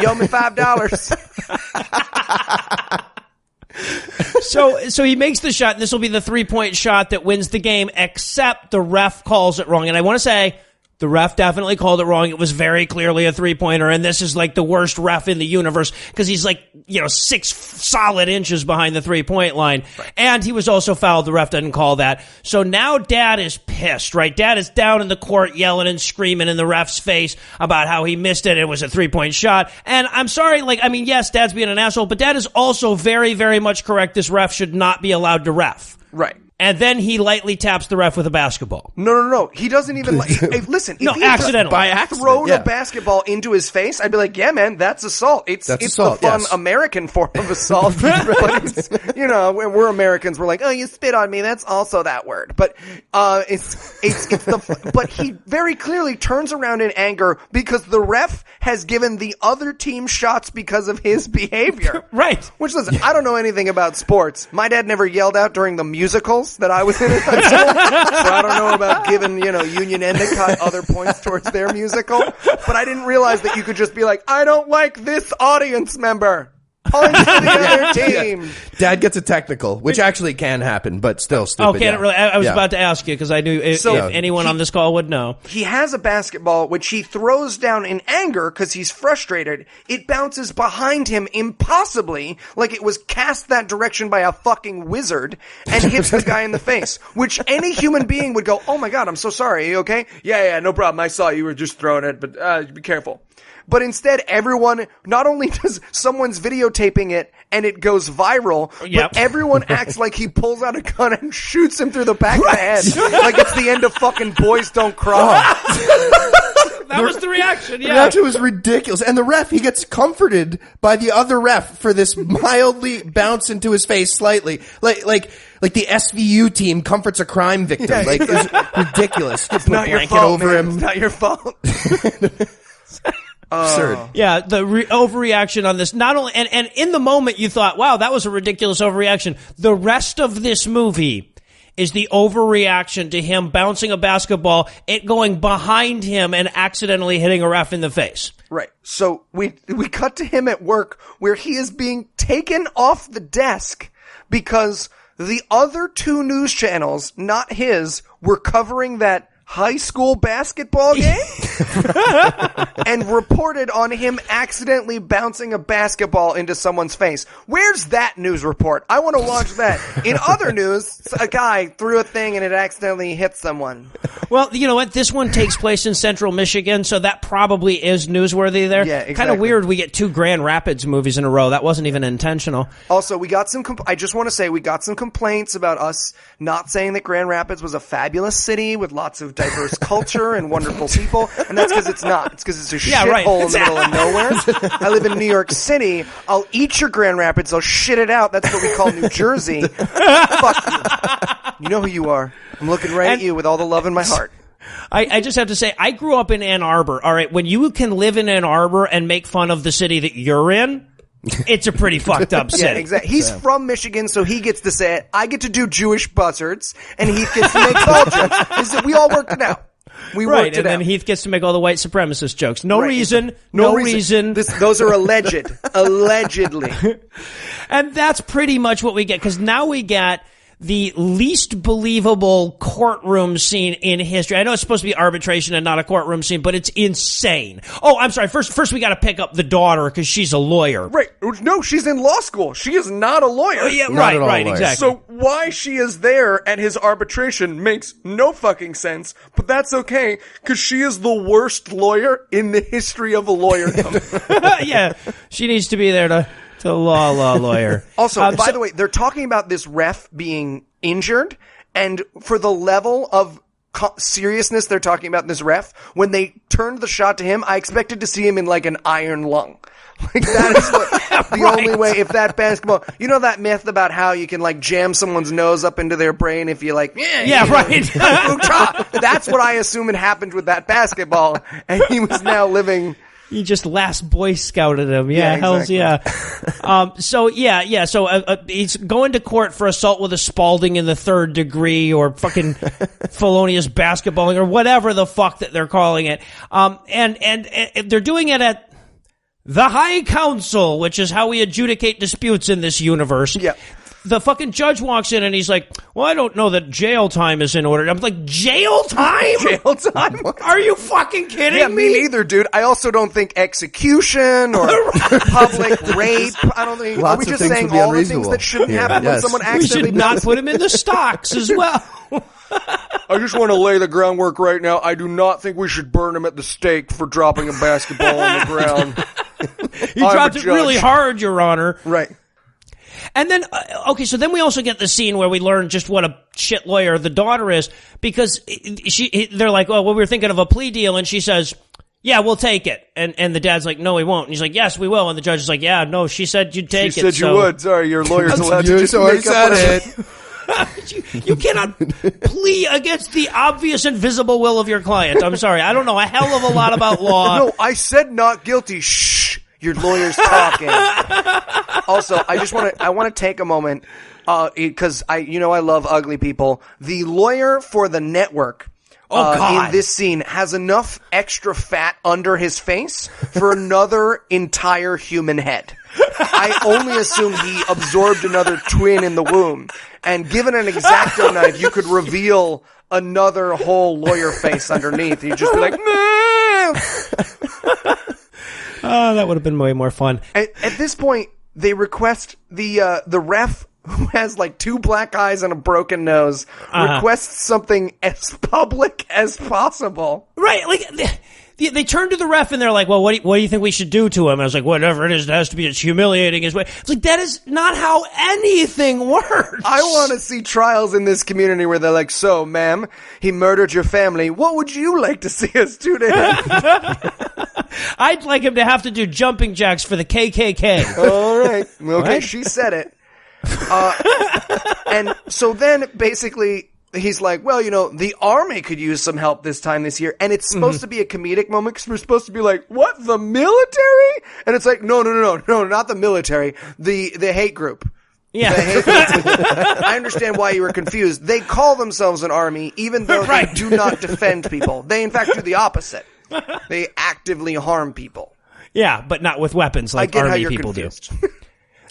You owe me $5. So he makes the shot, and this will be the 3-point shot that wins the game, except the ref calls it wrong. And I want to say, the ref definitely called it wrong. It was very clearly a 3-pointer, and this is like the worst ref in the universe because he's like, 6 solid inches behind the 3-point line. Right. And he was also fouled. The ref didn't call that. So now Dad is pissed, right? Dad is down in the court yelling and screaming in the ref's face about how he missed it. It was a 3-point shot. And I'm sorry, yes, Dad's being an asshole, but Dad is also very, very much correct. This ref should not be allowed to ref. Right. And then he lightly taps the ref with a basketball. No. He doesn't even listen. If he accidentally. By accident, thrown a basketball into his face, I'd be like, yeah, man, that's assault. It's assault, the fun American form of assault. But it's, we're Americans. We're like, oh, you spit on me. That's also that word. But, but he very clearly turns around in anger because the ref has given the other team shots because of his behavior. Right. Which, listen, I don't know anything about sports. My dad never yelled out during the musicals that I was in high school, so I don't know about giving, Union Endicott other points towards their musical, but I didn't realize that you could just be like, I don't like this audience member. Point to the other team. Yeah. Dad gets a technical, which actually can happen, but still stupid. Oh, can it really? I was about to ask you because I knew if anyone on this call would know. He has a basketball which he throws down in anger because he's frustrated. It bounces behind him impossibly, like it was cast that direction by a fucking wizard, and hits the guy in the face. Which any human being would go, "Oh my god, I'm so sorry. Are you okay? Yeah, no problem. I saw you were just throwing it, but be careful." But instead, everyone, not only does someone's videotaping it and it goes viral, but everyone acts like he pulls out a gun and shoots him through the back of the head. Like it's the end of fucking Boys Don't Cry. That was the reaction, The reaction was ridiculous. And the ref, he gets comforted by the other ref for this mildly bounce into his face slightly. Like the SVU team comforts a crime victim. Yeah, like, it's ridiculous. It's not your fault, man. It's not your fault. Absurd. Yeah, the overreaction on this. Not only, and in the moment you thought, wow, that was a ridiculous overreaction. The rest of this movie is the overreaction to him bouncing a basketball, it going behind him and accidentally hitting a ref in the face. Right. So we cut to him at work where he is being taken off the desk because the other two news channels, not his, were covering that high school basketball game and reported on him accidentally bouncing a basketball into someone's face. Where's that news report? I want to watch that. In other news, a guy threw a thing and it accidentally hit someone. Well, you know what? This one takes place in central Michigan, so that probably is newsworthy there. Yeah, exactly. Kind of weird we get 2 Grand Rapids movies in a row. That wasn't even intentional. Also, we got some I just want to say we got some complaints about us not saying that Grand Rapids was a fabulous city with lots of diverse culture and wonderful people, and that's because it's not. It's because it's a shithole in the middle of nowhere. I live in New York City. I'll eat your Grand Rapids. I'll shit it out. That's what we call New Jersey. Fuck you. You know who you are. I'm looking right at you with all the love in my heart. I just have to say, I grew up in Ann Arbor. All right, when you can live in Ann Arbor and make fun of the city that you're in, it's a pretty fucked up city. Yeah, exactly. He's from Michigan, so he gets to say it. I get to do Jewish buzzards, and Heath gets to make ball jokes. We all worked it out. We worked it out. And then Heath gets to make all the white supremacist jokes. No reason. Those are alleged. Allegedly. And that's pretty much what we get, because now we get the least believable courtroom scene in history. I know it's supposed to be arbitration and not a courtroom scene, but it's insane. Oh, I'm sorry. First we got to pick up the daughter because she's a lawyer. Right. No, she's in law school. She is not a lawyer. Oh, yeah, right, exactly. So why she is there at his arbitration makes no fucking sense, but that's okay because she is the worst lawyer in the history of a lawyerdom. Yeah, she needs to be there to law lawyer. Also, by the way, they're talking about this ref being injured, and for the level of seriousness they're talking about in this ref, when they turned the shot to him, I expected to see him in like an iron lung. Like that is what the only way, if that basketball, you know that myth about how you can like jam someone's nose up into their brain if you like, right. That's what I assume had happened with that basketball, and he was now living. You just last Boy Scouted him. Yeah, exactly. Hells yeah. So he's going to court for assault with a Spalding in the 3rd degree or fucking felonious basketballing or whatever the fuck that they're calling it. And they're doing it at the High Council, which is how we adjudicate disputes in this universe. Yeah. The fucking judge walks in and he's like, well, I don't know that jail time is in order. I'm like, jail time? Jail time? Are you fucking kidding me? Me neither, dude. I also don't think execution or public rape. I don't think. Are we just saying all the things that shouldn't happen when someone accidentally We should not put him in the stocks as well. I just want to lay the groundwork right now. I do not think we should burn him at the stake for dropping a basketball on the ground. He dropped it really hard, Your Honor. Right. And then, so then we also get the scene where we learn just what a shit lawyer the daughter is, because they're like, oh, well, we were thinking of a plea deal, and she says, yeah, we'll take it. And the dad's like, no, we won't. And he's like, yes, we will. And the judge is like, yeah, no, she said you'd take it. She said you would. Sorry, your lawyer's allowed to just make up it. You cannot plea against the obvious and visible will of your client. I'm sorry. I don't know a hell of a lot about law. No, I said not guilty. Shh. Your lawyer's talking. Also, I want to take a moment, because I love ugly people. The lawyer for the network, in this scene has enough extra fat under his face for another entire human head. I only assume he absorbed another twin in the womb. And given an X-Acto knife, you could reveal another whole lawyer face underneath. You'd just be like, no. Oh, that would have been way more fun. At this point, they request the ref, who has like 2 black eyes and a broken nose, requests something as public as possible. Right, like they turn to the ref and they're like, well, what do you think we should do to him? And I was like, whatever it is, it has to be as humiliating as way. It's like, that is not how anything works. I want to see trials in this community where they're like, so, ma'am, he murdered your family. What would you like to see us do to him? I'd like him to have to do jumping jacks for the KKK. All right. Okay, what? She said it. And so then, basically, he's like, well, the army could use some help this year. And it's supposed to be a comedic moment because we're supposed to be like, what, the military? And it's like, no, not the military. The hate group. Yeah. I understand why you were confused. They call themselves an army, even though they do not defend people. They, in fact, do the opposite. They actively harm people. Yeah, but not with weapons like army people confused. do.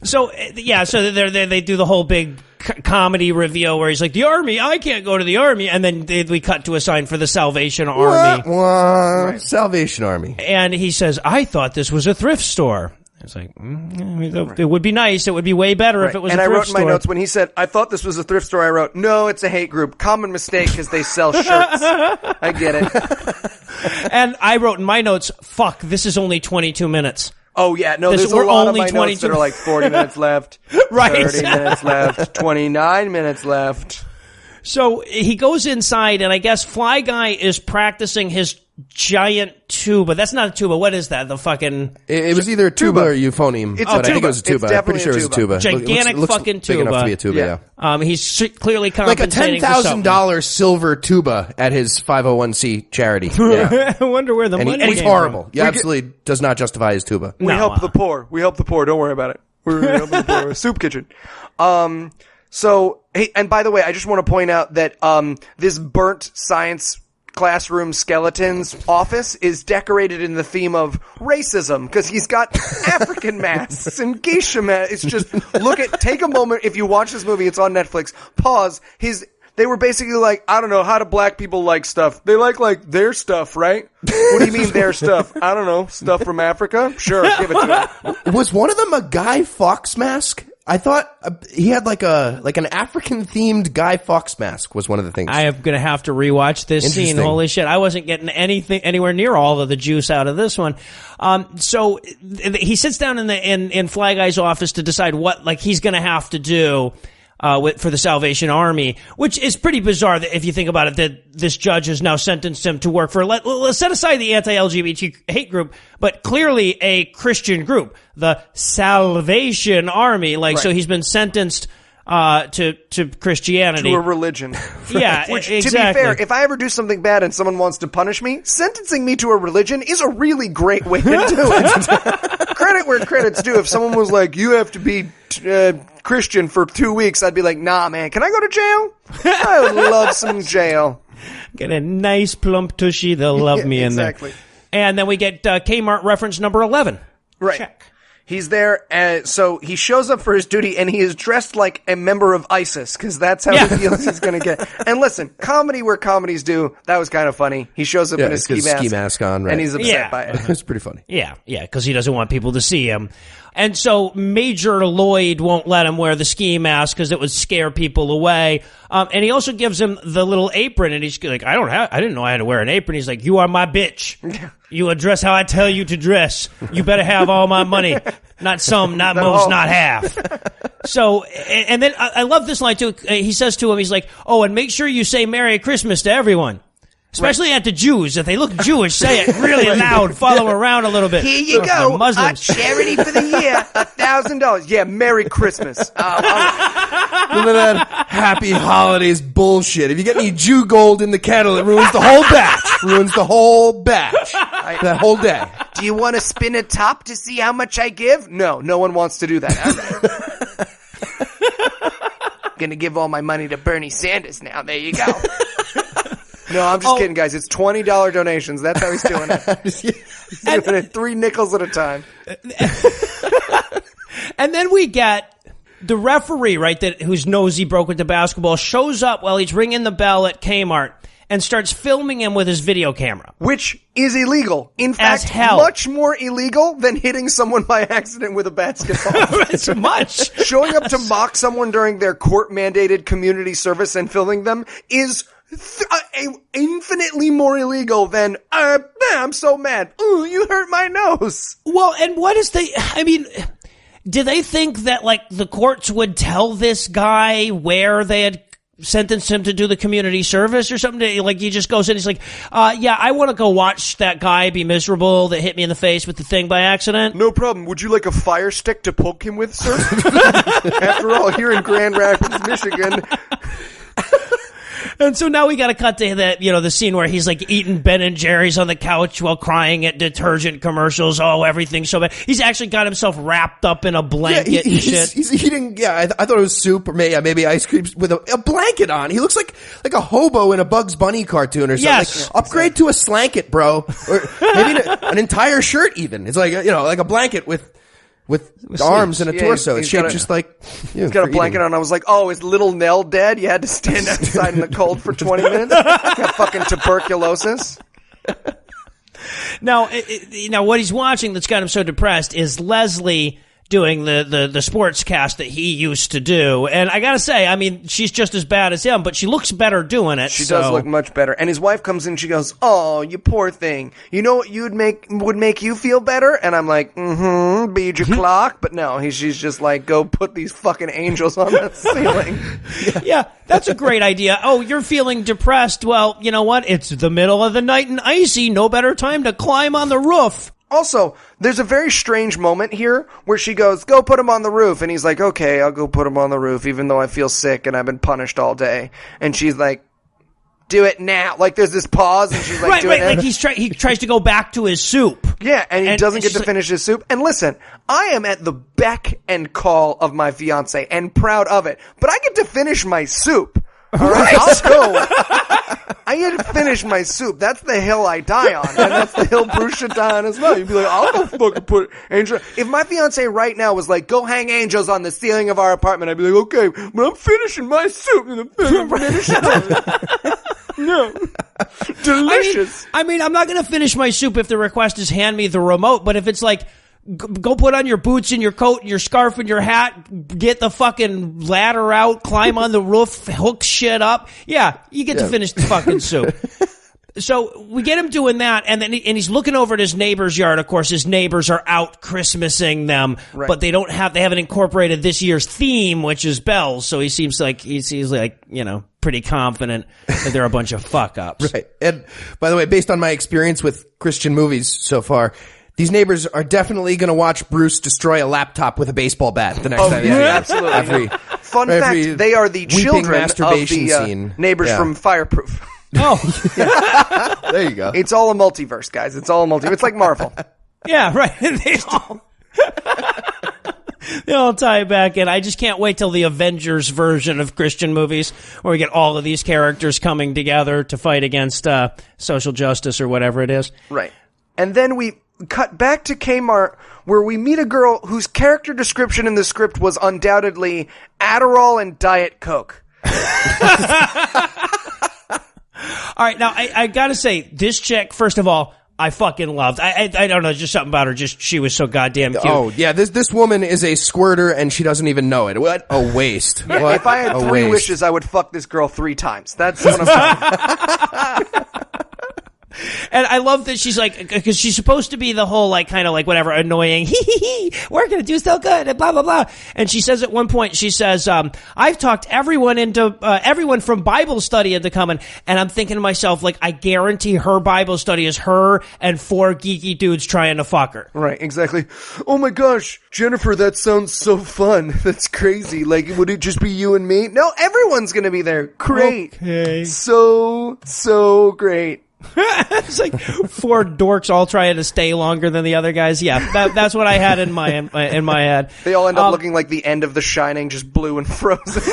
So they do the whole big comedy reveal where he's like, the army, I can't go to the army. And then we cut to a sign for the Salvation Army. Right. Salvation Army. And he says, I thought this was a thrift store. It's like, it would be nice. It would be way better if it was a thrift store. And I wrote in my notes, when he said, I thought this was a thrift store, I wrote, no, it's a hate group. Common mistake because they sell shirts. I get it. And I wrote in my notes, fuck, this is only 22 minutes. Oh, yeah. No, there's a lot of my notes that are like 40 minutes left, right. 30 minutes left, 29 minutes left. So he goes inside, and I guess Fly Guy is practicing his giant tuba. That's not a tuba. What is that? The fucking... It was either a tuba or euphonium. It's but I think it was a tuba. It's I'm pretty sure it was a tuba. Gigantic looks fucking big tuba. enough to be a tuba, yeah. He's clearly like a compensating for something. $10,000 silver tuba at his 501c charity. Yeah. I wonder where the money and he's came horrible. from. He absolutely does not justify his tuba. We help the poor. We help the poor. Don't worry about it. We're helping the poor. Soup kitchen. So, hey, and by the way, I just want to point out that this burnt science classroom skeleton's office is decorated in the theme of racism because he's got African masks and geisha masks. It's just take a moment. If you watch this movie, it's on Netflix. Pause. They were basically like, I don't know, how do black people like stuff? They like their stuff, right? What do you mean their stuff? I don't know, stuff from Africa? Sure, give it to them. Was one of them a Guy Fawkes mask? I thought he had like an African themed Guy Fawkes mask was one of the things. I am going to have to rewatch this scene. Holy shit. I wasn't getting anywhere near all of the juice out of this one. So he sits down in Fly Guy's office to decide what he's going to have to do for the Salvation Army, which is pretty bizarre that if you think about it, that this judge has now sentenced him to work for, let's set aside the anti-LGBT hate group, but clearly a Christian group, the Salvation Army. So he's been sentenced to Christianity. To a religion. Yeah, which, exactly. To be fair, if I ever do something bad and someone wants to punish me, sentencing me to a religion is a really great way to do it. Credit where credit's due. If someone was like, you have to be Christian for 2 weeks, I'd be like, nah, man, can I go to jail? I would love some jail. Get a nice plump tushy. They'll love me in there. Exactly. And then we get Kmart reference number 11. Right. Check. He's there, so he shows up for his duty, and he is dressed like a member of ISIS, because that's how he feels he's going to get. And listen, comedy where comedies do, that was kind of funny. He shows up in a ski mask on, right. And he's upset by it. It's pretty funny. Yeah, because he doesn't want people to see him. And so Major Lloyd won't let him wear the ski mask because it would scare people away. And he also gives him the little apron, and he's like, I didn't know I had to wear an apron. He's like, you are my bitch. You will dress how I tell you to dress. You better have all my money. Not some, not most, not half. So, and then I love this line too. He says to him, he's like, oh, and make sure you say Merry Christmas to everyone. Especially at the Jews. If they look Jewish, say it really loud. Follow around a little bit. Here you go. Muslims. Charity for the year. $1,000. Yeah, Merry Christmas. Remember that Happy Holidays bullshit. If you get any Jew gold in the kettle, it ruins the whole batch. That whole day. Do you want to spin a top to see how much I give? No one wants to do that. I'm going to give all my money to Bernie Sanders now. There you go. No, I'm just kidding, guys. It's $20 donations. That's how he's doing it. He's doing it 3 nickels at a time. And then we get the referee, right, whose nose he broke with the basketball, shows up while he's ringing the bell at Kmart and starts filming him with his video camera. Which is illegal. In As fact, hell. much more illegal than hitting someone by accident with a basketball. It's much. Showing up to mock someone during their court-mandated community service and filming them is infinitely more illegal than, I'm so mad. Ooh, you hurt my nose. Well, and what is do they think that, the courts would tell this guy where they had sentenced him to do the community service or something? He just goes in, he's like, yeah, I want to go watch that guy be miserable that hit me in the face with the thing by accident. No problem. Would you like a fire stick to poke him with, sir? After all, here in Grand Rapids, Michigan... And so now we got to cut to the scene where he's like eating Ben and Jerry's on the couch while crying at detergent commercials. Oh, everything's so bad. He's actually got himself wrapped up in a blanket and shit. He's eating, I thought it was soup or maybe ice cream with a blanket on. He looks like a hobo in a Bugs Bunny cartoon or something. Yes. Like, upgrade to a slanket, bro. Or maybe an entire shirt even. It's like, like a blanket with arms and a torso. It's shaped just like he's got a blanket on. I was like, oh, is little Nell dead? You had to stand outside in the cold for 20 minutes? Got fucking tuberculosis. Now, what he's watching that's got him so depressed is Leslie doing the sports cast that he used to do. And I gotta say, I mean, she's just as bad as him, but she looks better doing it. She does look much better. And his wife comes in, she goes, oh, you poor thing. You know what would make you feel better? And I'm like, bead your clock. But no, she's just like, go put these fucking angels on the ceiling. Yeah, that's a great idea. Oh, you're feeling depressed. Well, you know what? It's the middle of the night and icy. No better time to climb on the roof. Also, there's a very strange moment here where she goes, go put him on the roof. And he's like, okay, I'll go put him on the roof even though I feel sick and I've been punished all day. And she's like, do it now. Like, there's this pause and she's like, do it now. Like he tries to go back to his soup. Yeah, and he doesn't get to finish his soup. And listen, I am at the beck and call of my fiance and proud of it. But I get to finish my soup. All right, I'll go. I get to finish my soup. That's the hill I die on, and that's the hill Bruce should die on as well. You'd be like, I'll go fucking put angel. If my fiance right now was like, go hang angels on the ceiling of our apartment, I'd be like, okay, but I'm finishing my soup and I'm finishing it. No. Delicious. I mean, I'm not going to finish my soup if the request is hand me the remote, but if it's like, go put on your boots and your coat and your scarf and your hat, get the fucking ladder out, climb on the roof, hook shit up. Yeah, you get to finish the fucking soup. So we get him doing that, and then he's looking over at his neighbor's yard. Of course, his neighbors are out Christmasing them, but they haven't incorporated this year's theme, which is bells. So he seems like pretty confident that they're a bunch of fuck ups. Right. And by the way, based on my experience with Christian movies so far, these neighbors are definitely going to watch Bruce destroy a laptop with a baseball bat the next time. Yeah, absolutely. Fun fact, they are the children of the neighbors from Fireproof. Oh. There you go. It's all a multiverse, guys. It's all a multiverse. It's like Marvel. Yeah, right. They all tie back in. I just can't wait till the Avengers version of Christian movies where we get all of these characters coming together to fight against social justice or whatever it is. Right. And then we cut back to Kmart where we meet a girl whose character description in the script was undoubtedly Adderall and Diet Coke. All right, now I gotta say, this chick, first of all, I fucking loved. I don't know, just something about her. Just she was so goddamn cute. Oh yeah, this woman is a squirter and she doesn't even know it. What a waste! Yeah, what if I had three wishes, I would fuck this girl 3 times. That's what I'm saying. And I love that she's like, because she's supposed to be the whole like kind of like whatever annoying, we're gonna do so good and blah blah blah. And she says at one point, she says, I've talked everyone from Bible study into coming. And I'm thinking to myself, like, I guarantee her Bible study is her and 4 geeky dudes trying to fuck her. Right, exactly. Oh my gosh, Jennifer, that sounds so fun. That's crazy. Like, would it just be you and me? No, everyone's gonna be there. Great. Okay. So great. It's like 4 dorks all trying to stay longer than the other guys. Yeah, that's what I had in my head. They all end up looking like the end of The Shining, just blue and frozen.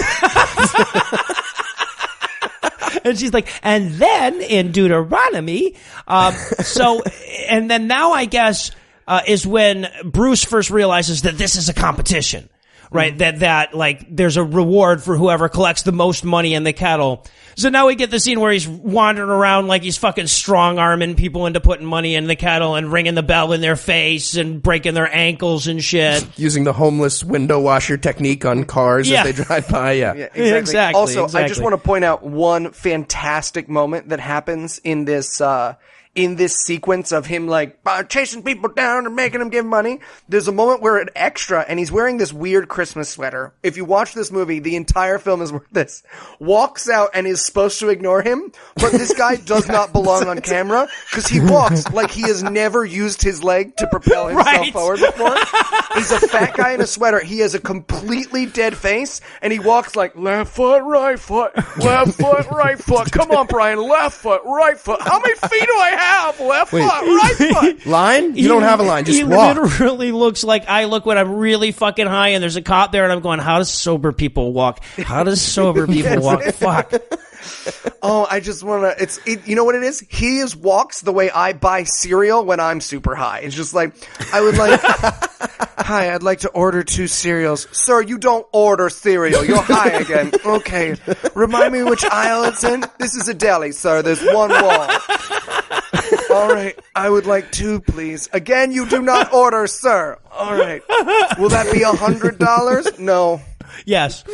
And she's like, and then in Deuteronomy, and then now I guess is when Bruce first realizes that this is a competition. Right, that like there's a reward for whoever collects the most money in the kettle. So now we get the scene where he's wandering around like he's fucking strong-arming people into putting money in the kettle and ringing the bell in their face and breaking their ankles and shit. Using the homeless window washer technique on cars as they drive by. Yeah, exactly. Also, I just want to point out one fantastic moment that happens in this in this sequence of him like chasing people down and making them give money, there's a moment where an extra, and he's wearing this weird Christmas sweater. If you watch this movie, the entire film is this, walks out and is supposed to ignore him, but this guy does not belong on camera because he walks like he has never used his leg to propel himself forward before. He's a fat guy in a sweater. He has a completely dead face, and he walks like left foot, right foot, right foot. Come on, Brian, left foot, right foot. How many feet do I have? Left foot, right foot. Line? You don't have a line. Just he walk. It literally looks like I look when I'm really fucking high and there's a cop there and I'm going, how does sober people walk? How does sober people walk? Fuck. Oh, I just want to, you know what it is? He walks the way I buy cereal when I'm super high. It's just like, I would like, hi, I'd like to order 2 cereals. Sir, you don't order cereal. You're high again. Okay. Remind me which aisle it's in. This is a deli, sir. There's one wall. All right. I would like 2, please. Again, you do not order, sir. All right. Will that be $100? No. Yes.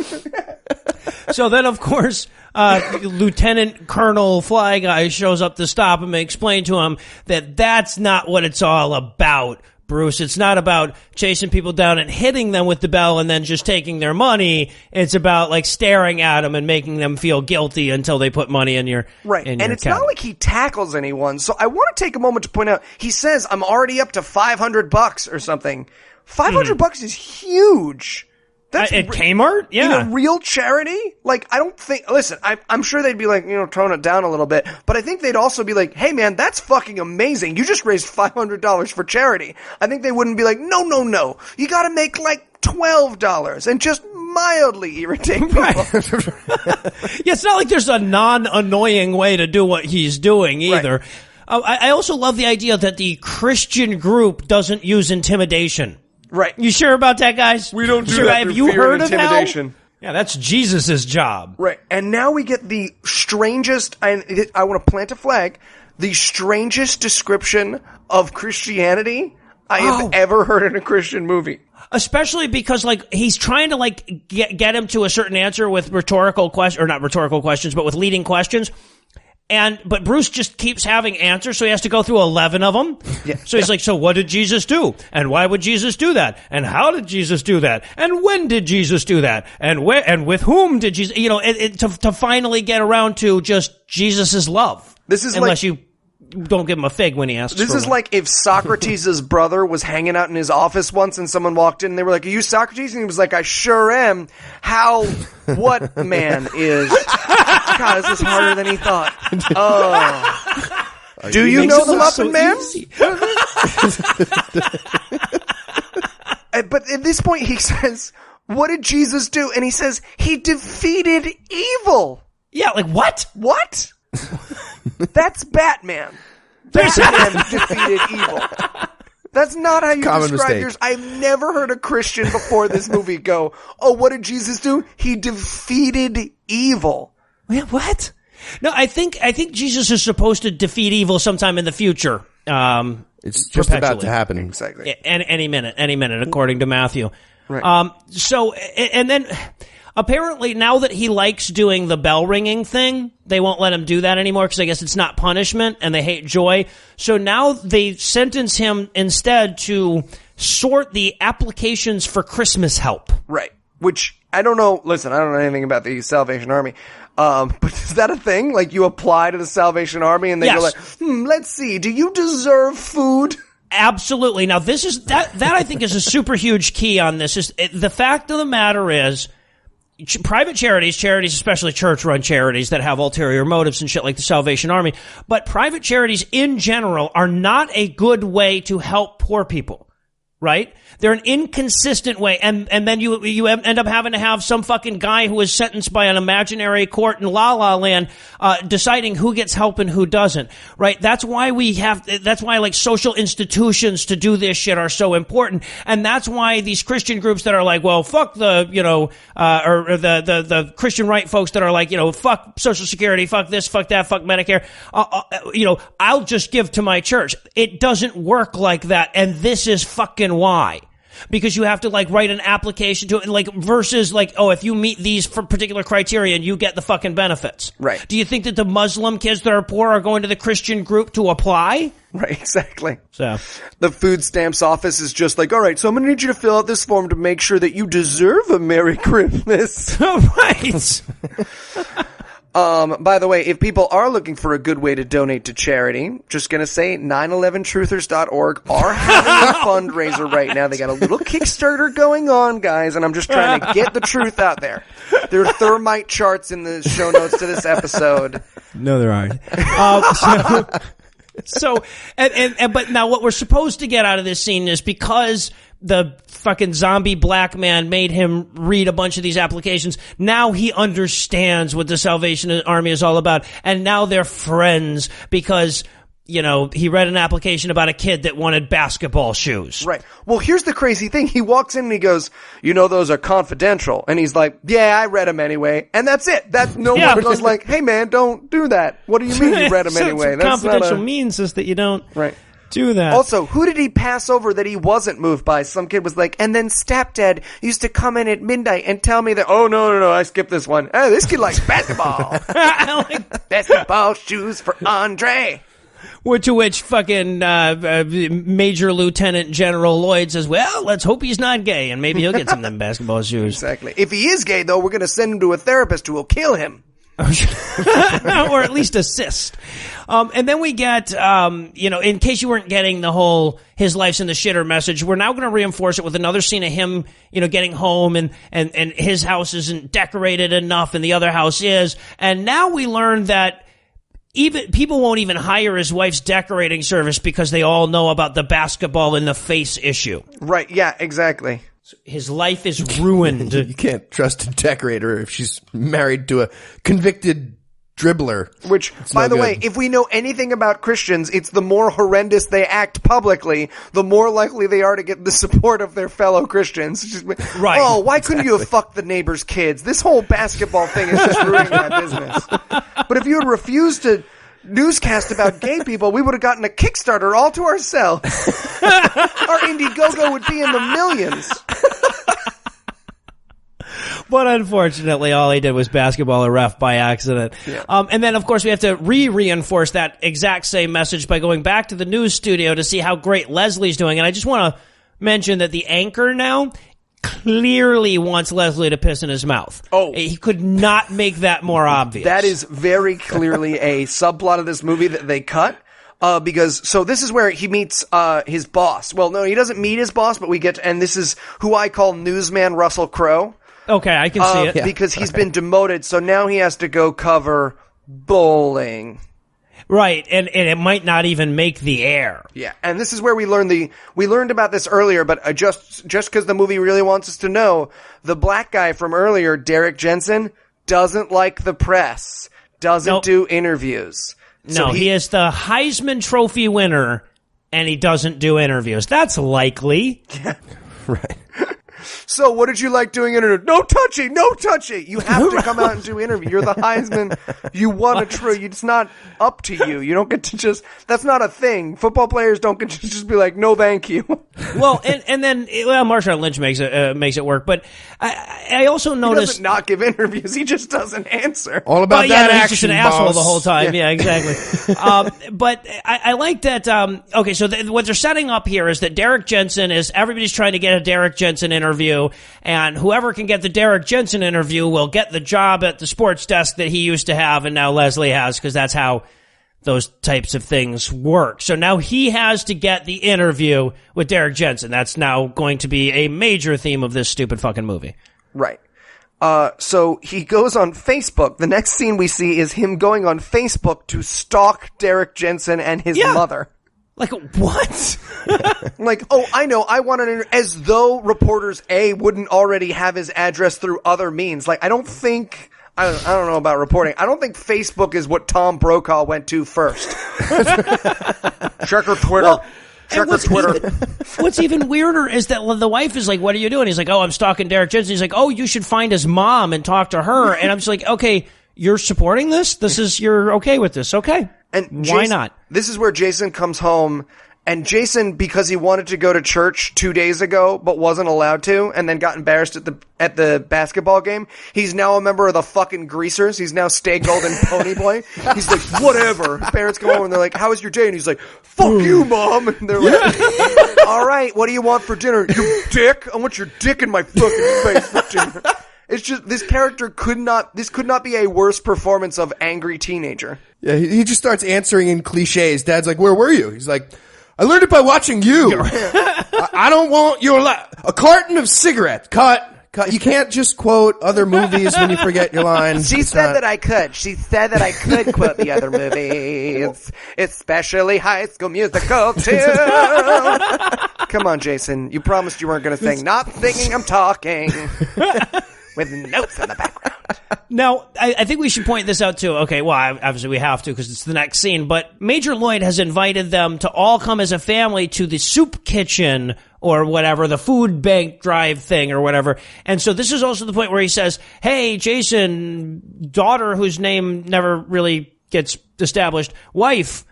So then, of course, Lieutenant Colonel Fly Guy shows up to stop him and explain to him that that's not what it's all about, Bruce. It's not about chasing people down and hitting them with the bell and then just taking their money. It's about like staring at them and making them feel guilty until they put money in your right. In and your it's account. not like he tackles anyone. So I want to take a moment to point out. He says, "I'm already up to $500 or something." $500 is huge. That's at Kmart? Yeah. In a real charity? Like, I don't think, listen, I'm sure they'd be like, tone it down a little bit, but I think they'd also be like, hey man, that's fucking amazing. You just raised $500 for charity. I think they wouldn't be like, no. You gotta make like $12 and just mildly irritate people. Right. Yeah, it's not like there's a non-annoying way to do what he's doing either. Right. I also love the idea that the Christian group doesn't use intimidation. Right. You sure about that, guys? We don't do sure, that have through you fear heard and of intimidation. Hell? Yeah, that's Jesus' job. Right. And now we get the strangest, and I want to plant a flag, the strangest description of Christianity I have ever heard in a Christian movie. Especially because, like, he's trying to, like, get him to a certain answer with rhetorical questions, or not rhetorical questions, but with leading questions. But Bruce just keeps having answers, so he has to go through 11 of them. Yeah. So he's like, so what did Jesus do? And why would Jesus do that? And how did Jesus do that? And when did Jesus do that? And where, and with whom did Jesus, to finally get around to just Jesus' love. This is unless you don't give him a fig when he asks This for is one. like if Socrates' brother was hanging out in his office once and someone walked in and they were like, are you Socrates? And he was like, I sure am. What man is? God, this is harder than he thought. Oh. Do you know the Muffin Man? But at this point he says, what did Jesus do? And he says, he defeated evil. Yeah, like what? What? That's Batman. Batman defeated evil. That's not how you Common describe mistake. yours. I've never heard a Christian before this movie go, oh, what did Jesus do? He defeated evil. Yeah, what? No, I think Jesus is supposed to defeat evil sometime in the future. It's just about to happen. Exactly. Any minute, according to Matthew. Right. So, and then apparently now that he likes doing the bell ringing thing, they won't let him do that anymore because I guess it's not punishment and they hate joy. So now they sentence him instead to sort the applications for Christmas help. Right. Which, I don't know, listen, I don't know anything about the Salvation Army. But is that a thing? Like you apply to the Salvation Army and they go like, let's see, do you deserve food? Absolutely. Now this is, that I think is a super huge key on this is the fact of the matter is private charities, especially church-run charities that have ulterior motives and shit like the Salvation Army, but private charities in general are not a good way to help poor people. Right? They're an inconsistent way. And then you end up having to have some fucking guy who is sentenced by an imaginary court in La La Land, deciding who gets help and who doesn't. Right? That's why like social institutions to do this shit are so important. And that's why these Christian groups that are like, well, fuck the, or the Christian right folks that are like, fuck Social Security, fuck this, fuck that, fuck Medicare. I'll just give to my church. It doesn't work like that. And this is fucking why. because you have to like write an application to it, like versus like, oh, if you meet these particular criteria and you get the fucking benefits. Right. Do you think that the Muslim kids that are poor are going to the Christian group to apply? Right, exactly. So the food stamps office is just like, all right, so I'm going to need you to fill out this form to make sure that you deserve a Merry Christmas. Right. By the way, if people are looking for a good way to donate to charity, just gonna say 911truthers.org are having a fundraiser right now. They got a little Kickstarter going on, guys, and I'm just trying to get the truth out there. There are thermite charts in the show notes to this episode. No, there aren't. But now what we're supposed to get out of this scene is because the fucking zombie black man made him read a bunch of these applications. Now he understands what the Salvation Army is all about. And now they're friends because, you know, he read an application about a kid that wanted basketball shoes. Right. Well, here's the crazy thing. He walks in and he goes, you know, those are confidential. And he's like, yeah, I read them anyway. And that's it. One goes like, hey man, don't do that. What do you mean you read them anyway? That's confidential means is that you don't do that. Also, who did he pass over that he wasn't moved by? Some kid was like, and then stepdad used to come in at midnight and tell me that, oh, no, I skipped this one. Oh, this kid likes basketball. Basketball shoes for Andre. To which fucking Major Lieutenant General Lloyd says, well, let's hope he's not gay, and maybe he'll get some of them basketball shoes. Exactly. If he is gay, though, we're going to send him to a therapist who will kill him. Or at least assist. And then we get, in case you weren't getting the whole his life's in the shitter message, we're now going to reinforce it with another scene of him, getting home and his house isn't decorated enough and the other house is. And now we learn that even people won't even hire his wife's decorating service because they all know about the basketball in the face issue. Right. Yeah, exactly. His life is ruined. You can't trust a decorator if she's married to a convicted dribbler. Which, by the way, if we know anything about Christians, it's the more horrendous they act publicly, the more likely they are to get the support of their fellow Christians. Right. Oh, why couldn't you have fucked the neighbor's kids? This whole basketball thing is just ruining my business. But if you had refused to newscast about gay people, we would have gotten a Kickstarter all to ourselves. Our Indiegogo would be in the millions. But unfortunately, all he did was basketball a ref by accident. Yeah. And then, of course, we have to reinforce that exact same message by going back to the news studio to see how great Leslie's doing. And I just want to mention that the anchor now clearly wants Leslie to piss in his mouth. Oh. He could not make that more obvious. That is very clearly a subplot of this movie that they cut. Because this is where he meets, his boss. Well, no, he doesn't meet his boss, but and this is who I call newsman Russell Crowe. Okay, I can see it. Yeah. Because he's been demoted, so now he has to go cover bowling. Right, and it might not even make the air. Yeah, and this is where we learned about this earlier, but just because the movie really wants us to know, the black guy from earlier, Derek Jensen, doesn't like the press, doesn't do interviews. So he is the Heisman Trophy winner, and he doesn't do interviews. That's likely. Yeah. Right. So what did you like doing interview? No touchy, no touchy. You have to come out and do interview. You're the Heisman. You won a trophy. It's not up to you. You don't get to that's not a thing. Football players don't get to just be like, no, thank you. Well, and then, Marshawn Lynch makes it work. But I also noticed. He doesn't not give interviews. He just doesn't answer. All about that action, he's just an asshole the whole time. Yeah, exactly. But I like that. Okay, so what they're setting up here is that Derek Jensen everybody's trying to get a Derek Jensen interview, and whoever can get the Derek Jensen interview will get the job at the sports desk that he used to have and now Leslie has, because that's how those types of things work. So now he has to get the interview with Derek Jensen. That's now going to be a major theme of this stupid fucking movie. Right. So he goes on Facebook. The next scene we see is him going on Facebook to stalk Derek Jensen and his mother. Like, what? Like, oh, I know, I want an as though reporters wouldn't already have his address through other means. Like, I don't know about reporting. I don't think Facebook is what Tom Brokaw went to first. Check her Twitter. Check her Twitter. What's even weirder is that the wife is like, what are you doing? He's like, oh, I'm stalking Derek Jensen. He's like, oh, you should find his mom and talk to her. And I'm just like, okay, you're supporting this? You're okay with this. Okay. And why not? This is where Jason comes home And Jason, because he wanted to go to church 2 days ago, but wasn't allowed to, and then got embarrassed at the basketball game, he's now a member of the fucking Greasers. He's now Stay Golden Pony Boy. He's like, whatever. His parents come over and they're like, how was your day? And he's like, fuck you, Mom. And they're like, all right, what do you want for dinner? You dick? I want your dick in my fucking face for dinner. It's just, this character could not be a worse performance of angry teenager. Yeah, he just starts answering in cliches. Dad's like, where were you? He's like, I learned it by watching you. I don't want your a carton of cigarettes. Cut. You can't just quote other movies when you forget your line. She said that I could. She said that I could quote the other movies, especially High School Musical too. Come on, Jason. You promised you weren't going to sing. Not singing, I'm talking. With notes in the background. Now, I think we should point this out too. Okay, well, obviously we have to because it's the next scene, but Major Lloyd has invited them to all come as a family to the soup kitchen or whatever, the food bank drive thing or whatever. And so this is also the point where he says, hey, Jason, daughter whose name never really gets established, wife,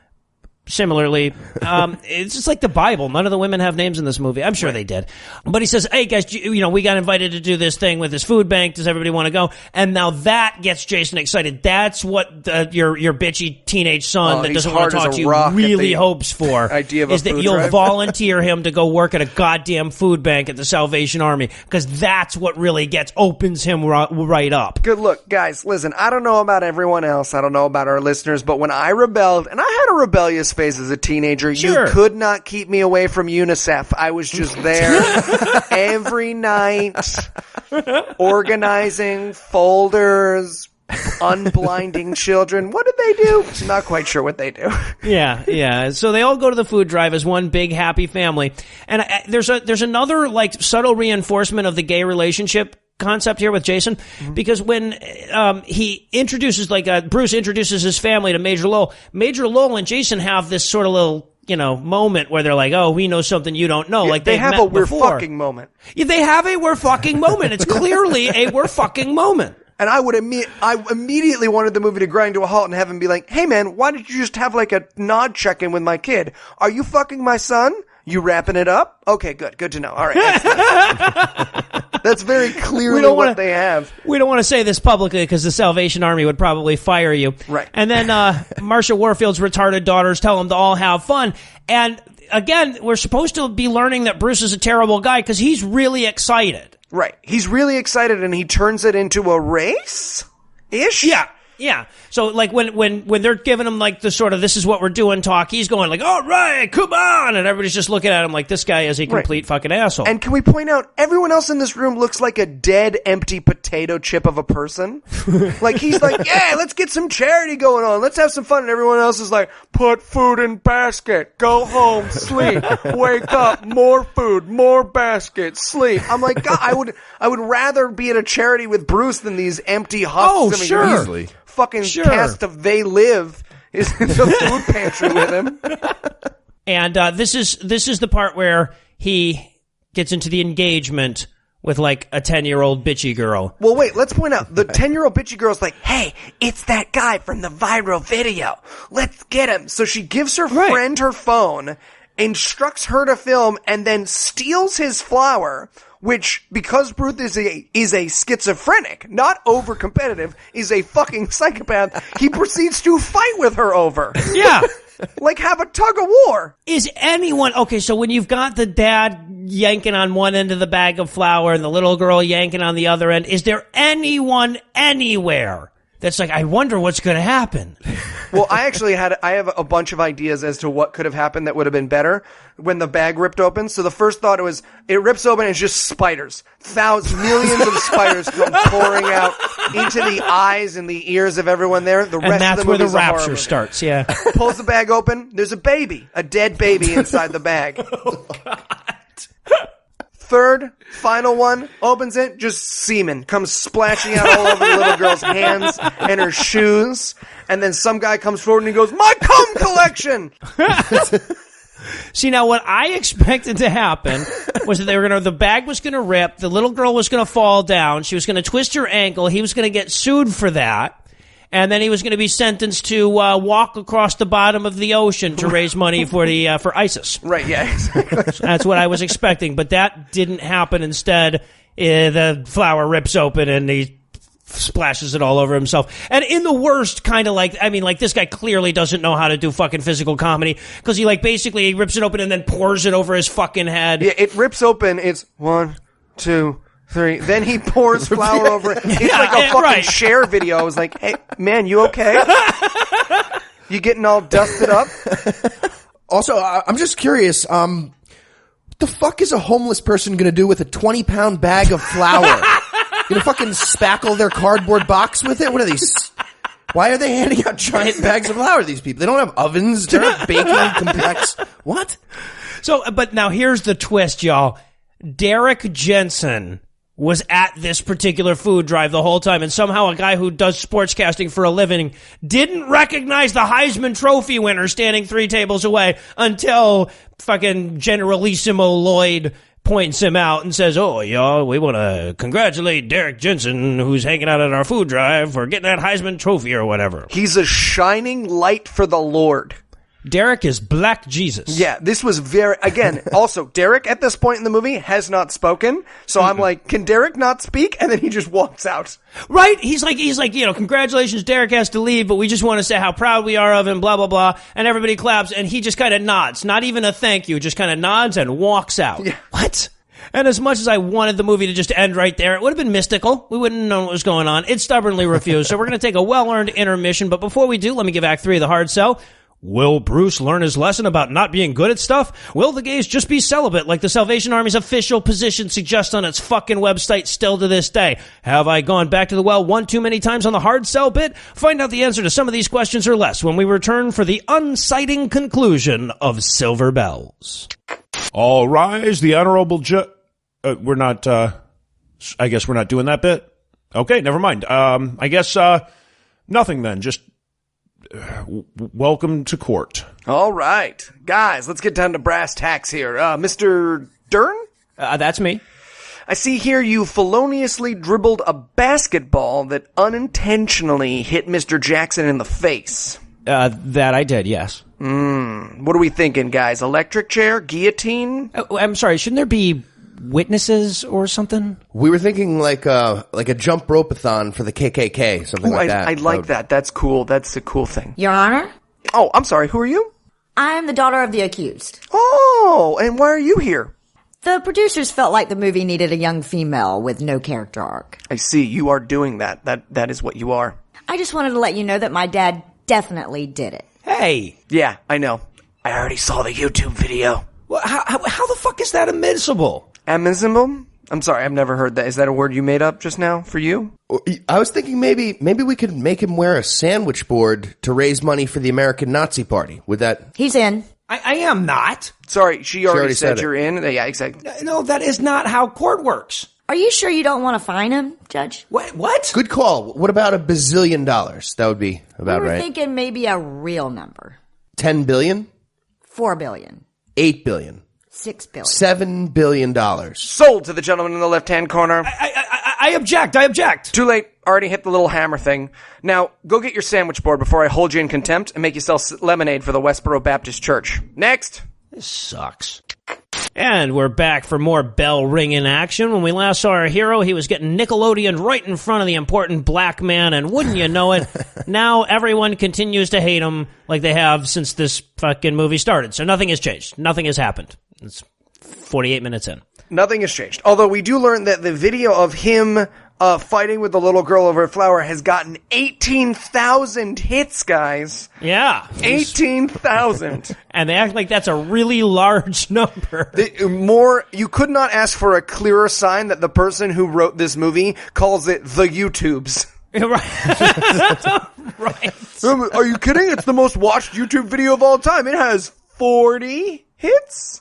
similarly, it's just like the Bible. None of the women have names in this movie. I'm sure they did. But he says, hey guys, we got invited to do this thing with this food bank. Does everybody want to go? And now that gets Jason excited. That's what your bitchy teenage son that doesn't want to talk to you really hopes for. Idea of is that you'll volunteer him to go work at a goddamn food bank at the Salvation Army, because that's what really opens him right up. Good look, guys, listen, I don't know about everyone else. I don't know about our listeners, but when I rebelled, and I had a rebellious phase as a teenager, you could not keep me away from UNICEF. I was just there every night, organizing folders, unblinding children. What did they do? Not quite sure what they do. Yeah. So they all go to the food drive as one big happy family. And there's another like subtle reinforcement of the gay relationship concept here with Jason, because when he introduces, Bruce introduces his family to Major Lowell and Jason have this sort of little, moment where they're like, oh, we know something you don't know. Yeah, like they have a we're fucking moment. Yeah, they have a we're fucking moment. It's clearly a we're fucking moment. And I immediately wanted the movie to grind to a halt and have him be like, hey man, why did you just have like a nod check-in with my kid? Are you fucking my son? You wrapping it up? Okay, good to know. All right. That's very clearly what they have. We don't want to say this publicly because the Salvation Army would probably fire you. Right. And then Marsha Warfield's retarded daughters tell him to all have fun. And again, we're supposed to be learning that Bruce is a terrible guy because he's really excited. Right. He's really excited and he turns it into a race-ish? Yeah. So like when they're giving him like the sort of this is what we're doing talk, he's going like, all right, come on. And everybody's just looking at him like this guy is a complete fucking asshole. And can we point out, everyone else in this room looks like a dead, empty potato chip of a person. Like he's like, yeah, let's get some charity going on. Let's have some fun. And everyone else is like, put food in basket, go home, sleep, wake up, more food, more basket, sleep. I'm like, God, I would rather be at a charity with Bruce than these empty husks. Oh, sure. Easily. Fucking cast of They Live is in the food pantry with him. And this is the part where he gets into the engagement with like a 10-year-old bitchy girl. Well, wait, let's point out, the 10-year-old bitchy girl's like, hey, it's that guy from the viral video. Let's get him. So she gives her friend her phone, instructs her to film, and then steals his flower, which, because Bruce is a schizophrenic, not over competitive, is a fucking psychopath, he proceeds to fight with her over. Yeah. Like have a tug of war. Is anyone, okay, so when you've got the dad yanking on one end of the bag of flour and the little girl yanking on the other end, is there anyone anywhere that's like, I wonder what's going to happen? Well, I have a bunch of ideas as to what could have happened that would have been better when the bag ripped open. So the first thought was, it rips open and it's just spiders. Millions of spiders come pouring out into the eyes and the ears of everyone there. The rest and that's of the where the movie's a horror rapture movie. starts, yeah. Pulls the bag open, there's a baby, a dead baby inside the bag. Oh, God. Third, final one, opens it, just semen comes splashing out all over the little girl's hands and her shoes. And then some guy comes forward and he goes, my cum collection! See, now what I expected to happen was that the bag was going to rip, the little girl was going to fall down, she was going to twist her ankle, he was going to get sued for that. And then he was going to be sentenced to walk across the bottom of the ocean to raise money for the for ISIS. Right, yeah, exactly. That's what I was expecting, but that didn't happen. Instead, the flower rips open and he splashes it all over himself. And in the worst kind of like, I mean, like, this guy clearly doesn't know how to do fucking physical comedy, because he, like, basically he rips it open and then pours it over his fucking head. Yeah, it rips open, it's 1, 2, 3. Then he pours flour over it. It's like a fucking Cher video. I was like, hey, man, you okay? You getting all dusted up? Also, I'm just curious, what the fuck is a homeless person gonna do with a 20-pound bag of flour? Gonna fucking spackle their cardboard box with it? What are these? Why are they handing out giant bags of flour to these people? They don't have ovens. They're not baking complex. What? So, but now here's the twist, y'all. Derek Jensen was at this particular food drive the whole time, and somehow a guy who does sportscasting for a living didn't recognize the Heisman Trophy winner standing 3 tables away until fucking Generalissimo Lloyd points him out and says, oh, y'all, we want to congratulate Derek Jensen, who's hanging out at our food drive, for getting that Heisman Trophy or whatever. He's a shining light for the Lord. Derek is Black Jesus. Yeah, this was very, again, also, Derek at this point in the movie has not spoken, so I'm like, can Derek not speak? And then he just walks out. Right? He's like, you know, congratulations, Derek has to leave, but we just want to say how proud we are of him, blah, blah, blah. And everybody claps, and he just kind of nods. Not even a thank you, just kind of nods and walks out. Yeah. What? And as much as I wanted the movie to just end right there, it would have been mystical. We wouldn't know what was going on. It stubbornly refused. So we're going to take a well-earned intermission, but before we do, let me give Act 3 of the hard sell. Will Bruce learn his lesson about not being good at stuff? Will the gays just be celibate like the Salvation Army's official position suggests on its fucking website still to this day? Have I gone back to the well one too many times on the hard sell bit? Find out the answer to some of these questions or less when we return for the unsighting conclusion of Silver Bells. All rise, the honorable we're not, I guess we're not doing that bit. Okay, never mind. I guess, nothing then. Just, welcome to court. All right. Guys, let's get down to brass tacks here. Mr. Dern? That's me. I see here you feloniously dribbled a basketball that unintentionally hit Mr. Jackson in the face. That I did, yes. What are we thinking, guys? Electric chair? Guillotine? I'm sorry, shouldn't there be witnesses or something? We were thinking like a jump rope-a-thon for the KKK, something like that. I like that. That's cool. That's a cool thing. Your Honor, Oh, I'm sorry. Who are you? I'm the daughter of the accused. Oh, and why are you here? The producers felt like the movie needed a young female with no character arc. I see. You are doing that. That is what you are. I just wanted to let you know that my dad definitely did it. Hey! Yeah, I know. I already saw the YouTube video. Well, how the fuck is that admissible? Amazimum? I'm sorry, I've never heard that. Is that a word you made up just now for you? I was thinking maybe we could make him wear a sandwich board to raise money for the American Nazi Party. Would that... He's in. I am not. Sorry, she already said said you're in. Yeah, exactly. No, that is not how court works. Are you sure you don't want to fine him, Judge? What? Good call. What about $1 billion? That would be about We were right. thinking maybe a real number. 10 billion? 4 billion. 8 billion. 6 billion. $7 billion. Sold to the gentleman in the left-hand corner. I object. Too late. Already hit the little hammer thing. Now, go get your sandwich board before I hold you in contempt and make you sell lemonade for the Westboro Baptist Church. Next. This sucks. And we're back for more bell-ringing action. When we last saw our hero, he was getting Nickelodeon right in front of the important black man, and wouldn't you know it, now everyone continues to hate him like they have since this fucking movie started. So nothing has changed. Nothing has happened. It's 48 minutes in. Nothing has changed. Although we do learn that the video of him fighting with the little girl over a flower has gotten 18,000 hits, guys. Yeah. 18,000. And they act like that's a really large number. You could not ask for a clearer sign that the person who wrote this movie calls it the YouTubes. Right. Right. Are you kidding? It's the most watched YouTube video of all time. It has 40 hits?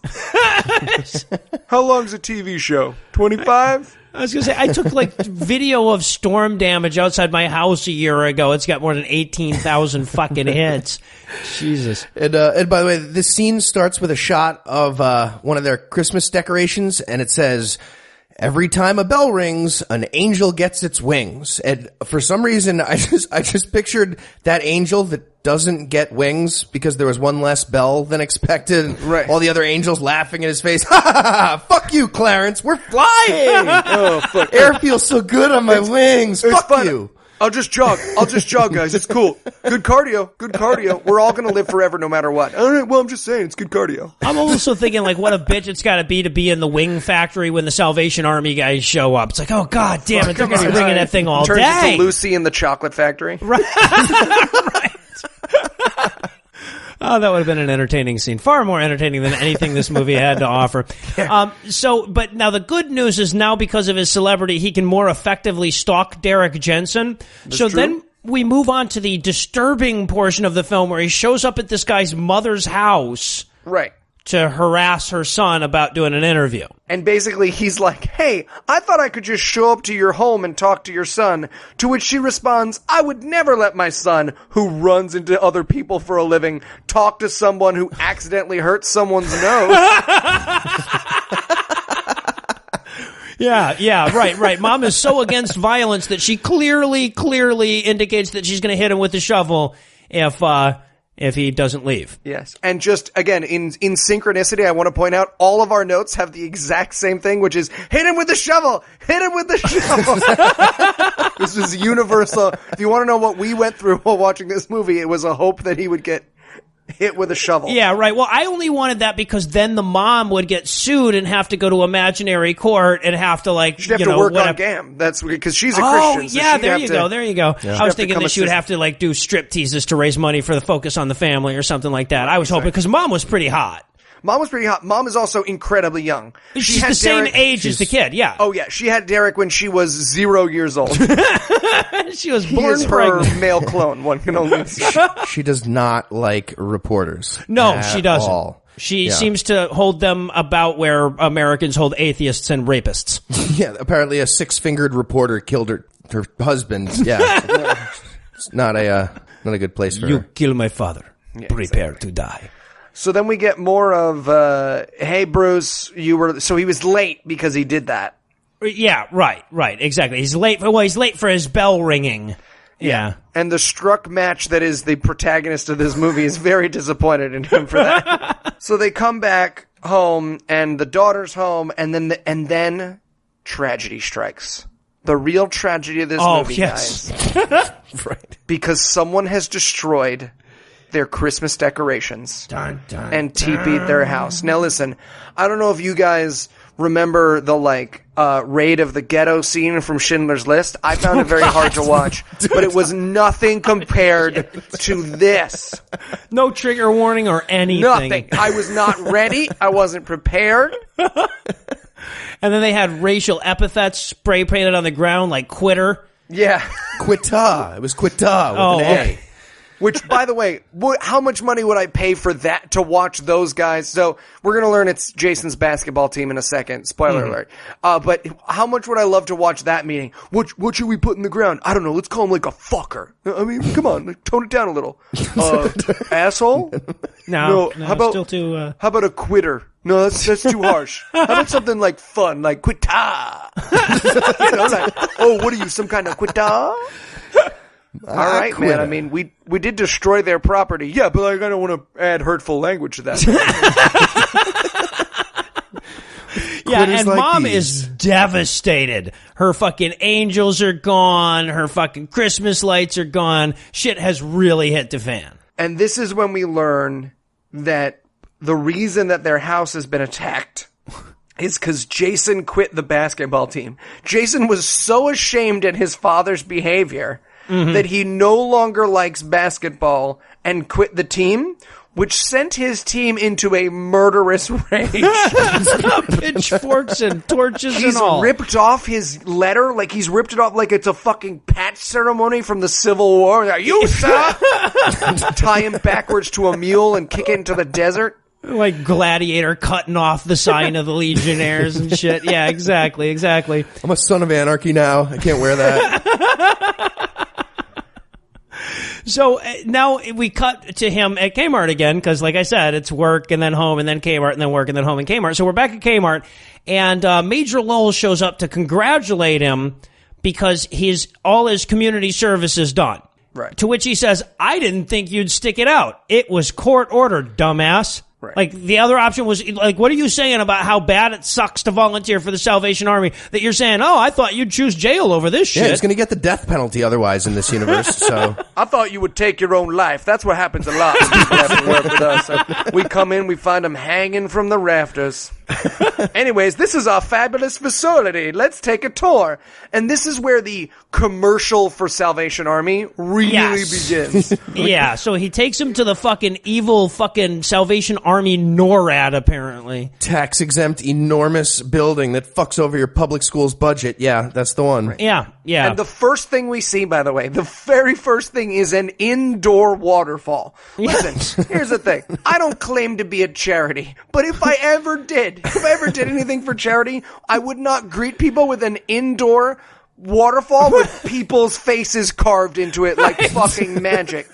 How long's a TV show? 25? I was going to say, I took like video of storm damage outside my house a year ago. It's got more than 18,000 fucking hits. Jesus. And by the way, this scene starts with a shot of one of their Christmas decorations, and it says, Every time a bell rings, an angel gets its wings. And for some reason, I just pictured that angel that doesn't get wings because there was one less bell than expected. Right. All the other angels laughing in his face. Ha ha ha! Fuck you, Clarence. We're flying. Oh, fuck. Air feels so good on my wings. Fuck fun. you. I'll just jog, guys. It's cool. Good cardio. We're all going to live forever no matter what. All right, well, I'm just saying, it's good cardio. I'm also thinking, like, what a bitch it's got to be in the wing factory when the Salvation Army guys show up. It's like, oh, God damn it, they're going to be ringing that thing all Turns day. into Lucy in the chocolate factory. Right. Right. Oh, that would have been an entertaining scene. Far more entertaining than anything this movie had to offer. But now the good news is now because of his celebrity, he can more effectively stalk Derek Jensen. Then we move on to the disturbing portion of the film where he shows up at this guy's mother's house. Right. To harass her son about doing an interview. And basically he's like, hey, I thought I could just show up to your home and talk to your son. To which she responds, I would never let my son, who runs into other people for a living, talk to someone who accidentally hurts someone's nose. Yeah, right. Mom is so against violence that she clearly indicates that she's going to hit him with the shovel if he doesn't leave. Yes. And just, again, in synchronicity, I want to point out all of our notes have the exact same thing, which is, hit him with the shovel! Hit him with the shovel! This is universal. If you want to know what we went through while watching this movie, it was a hope that he would get hit with a shovel. Yeah, right. Well, I only wanted that because then the mom would get sued and have to go to imaginary court and have to, like, she'd have to work on GAM. That's because she's a Christian. So yeah, there you go. Yeah. I was thinking that she would have to, like, do strip teases to raise money for the Focus on the Family or something like that. I was hoping because Mom was pretty hot. Mom was pretty hot. Mom is also incredibly young. She's the same age as the kid, yeah. Oh, yeah. She had Derek when she was 0 years old. She was He born is pregnant. her male clone, one can only say. She does not like reporters. No, she doesn't. All. She seems to hold them about where Americans hold atheists and rapists. Yeah, apparently a six-fingered reporter killed her husband. Yeah. It's not a good place for her. You kill my father. Yeah, prepare to die. So then we get more of, hey, Bruce, so he was late because he did that. Yeah, right, exactly. He's late for his bell ringing. Yeah. And the Struck match that is the protagonist of this movie is very disappointed in him for that. So they come back home, and the daughter's home, and then tragedy strikes. The real tragedy of this movie, guys. Right. Because someone has destroyed their Christmas decorations and teepeed their house. Now listen, I don't know if you guys remember the raid of the ghetto scene from Schindler's List. I found it very hard to watch, but it was nothing compared to this. No trigger warning or anything. Nothing. I was not ready. I wasn't prepared. And then they had racial epithets spray painted on the ground like quitter. Yeah. Quitta. It was Quitta with an A. Okay. Which, by the way, how much money would I pay for that to watch those guys? So we're going to learn it's Jason's basketball team in a second. Spoiler alert. But how much would I love to watch that meeting? What should we put in the ground? I don't know. Let's call him like a fucker. I mean, come on, tone it down a little. Asshole? No. How about still too? How about a quitter? No, that's too harsh. How about something like fun, like quitta? What are you, some kind of quitta? All right, man. I mean, we did destroy their property. Yeah, but I don't want to add hurtful language to that. Yeah, and like Mom is devastated. Her fucking angels are gone. Her fucking Christmas lights are gone. Shit has really hit the fan. And this is when we learn that the reason that their house has been attacked is because Jason quit the basketball team. Jason was so ashamed at his father's behavior that he no longer likes basketball and quit the team, which sent his team into a murderous rage. Pitchforks and torches and all. He's ripped off his letter, like he's ripped it off like it's a fucking patch ceremony from the Civil War. You, sir! Tie him backwards to a mule and kick it into the desert. Like Gladiator cutting off the sign of the Legionnaires and shit. Yeah, exactly. I'm a son of anarchy now. I can't wear that. So now we cut to him at Kmart again, because like I said, it's work and then home and then Kmart and then work and then home and Kmart. So we're back at Kmart, and Major Lowell shows up to congratulate him because all his community service is done. Right. To which he says, I didn't think you'd stick it out. It was court ordered, dumbass. Right. Like, the other option was, like, what are you saying about how bad it sucks to volunteer for the Salvation Army that you're saying, oh, I thought you'd choose jail over this shit? Yeah, he's going to get the death penalty otherwise in this universe, so... I thought you would take your own life. That's what happens a lot when people have to work with us. So we come in, we find them hanging from the rafters. Anyways, this is our fabulous facility. Let's take a tour. And this is where the commercial for Salvation Army really begins. Yeah, so he takes him to the fucking evil fucking Salvation Army NORAD, apparently. Tax-exempt, enormous building that fucks over your public school's budget. Yeah, that's the one. Yeah. And the first thing we see, by the way, the very first thing is an indoor waterfall. Listen, here's the thing. I don't claim to be a charity, but if I ever did anything for charity, I would not greet people with an indoor waterfall with people's faces carved into it like fucking magic.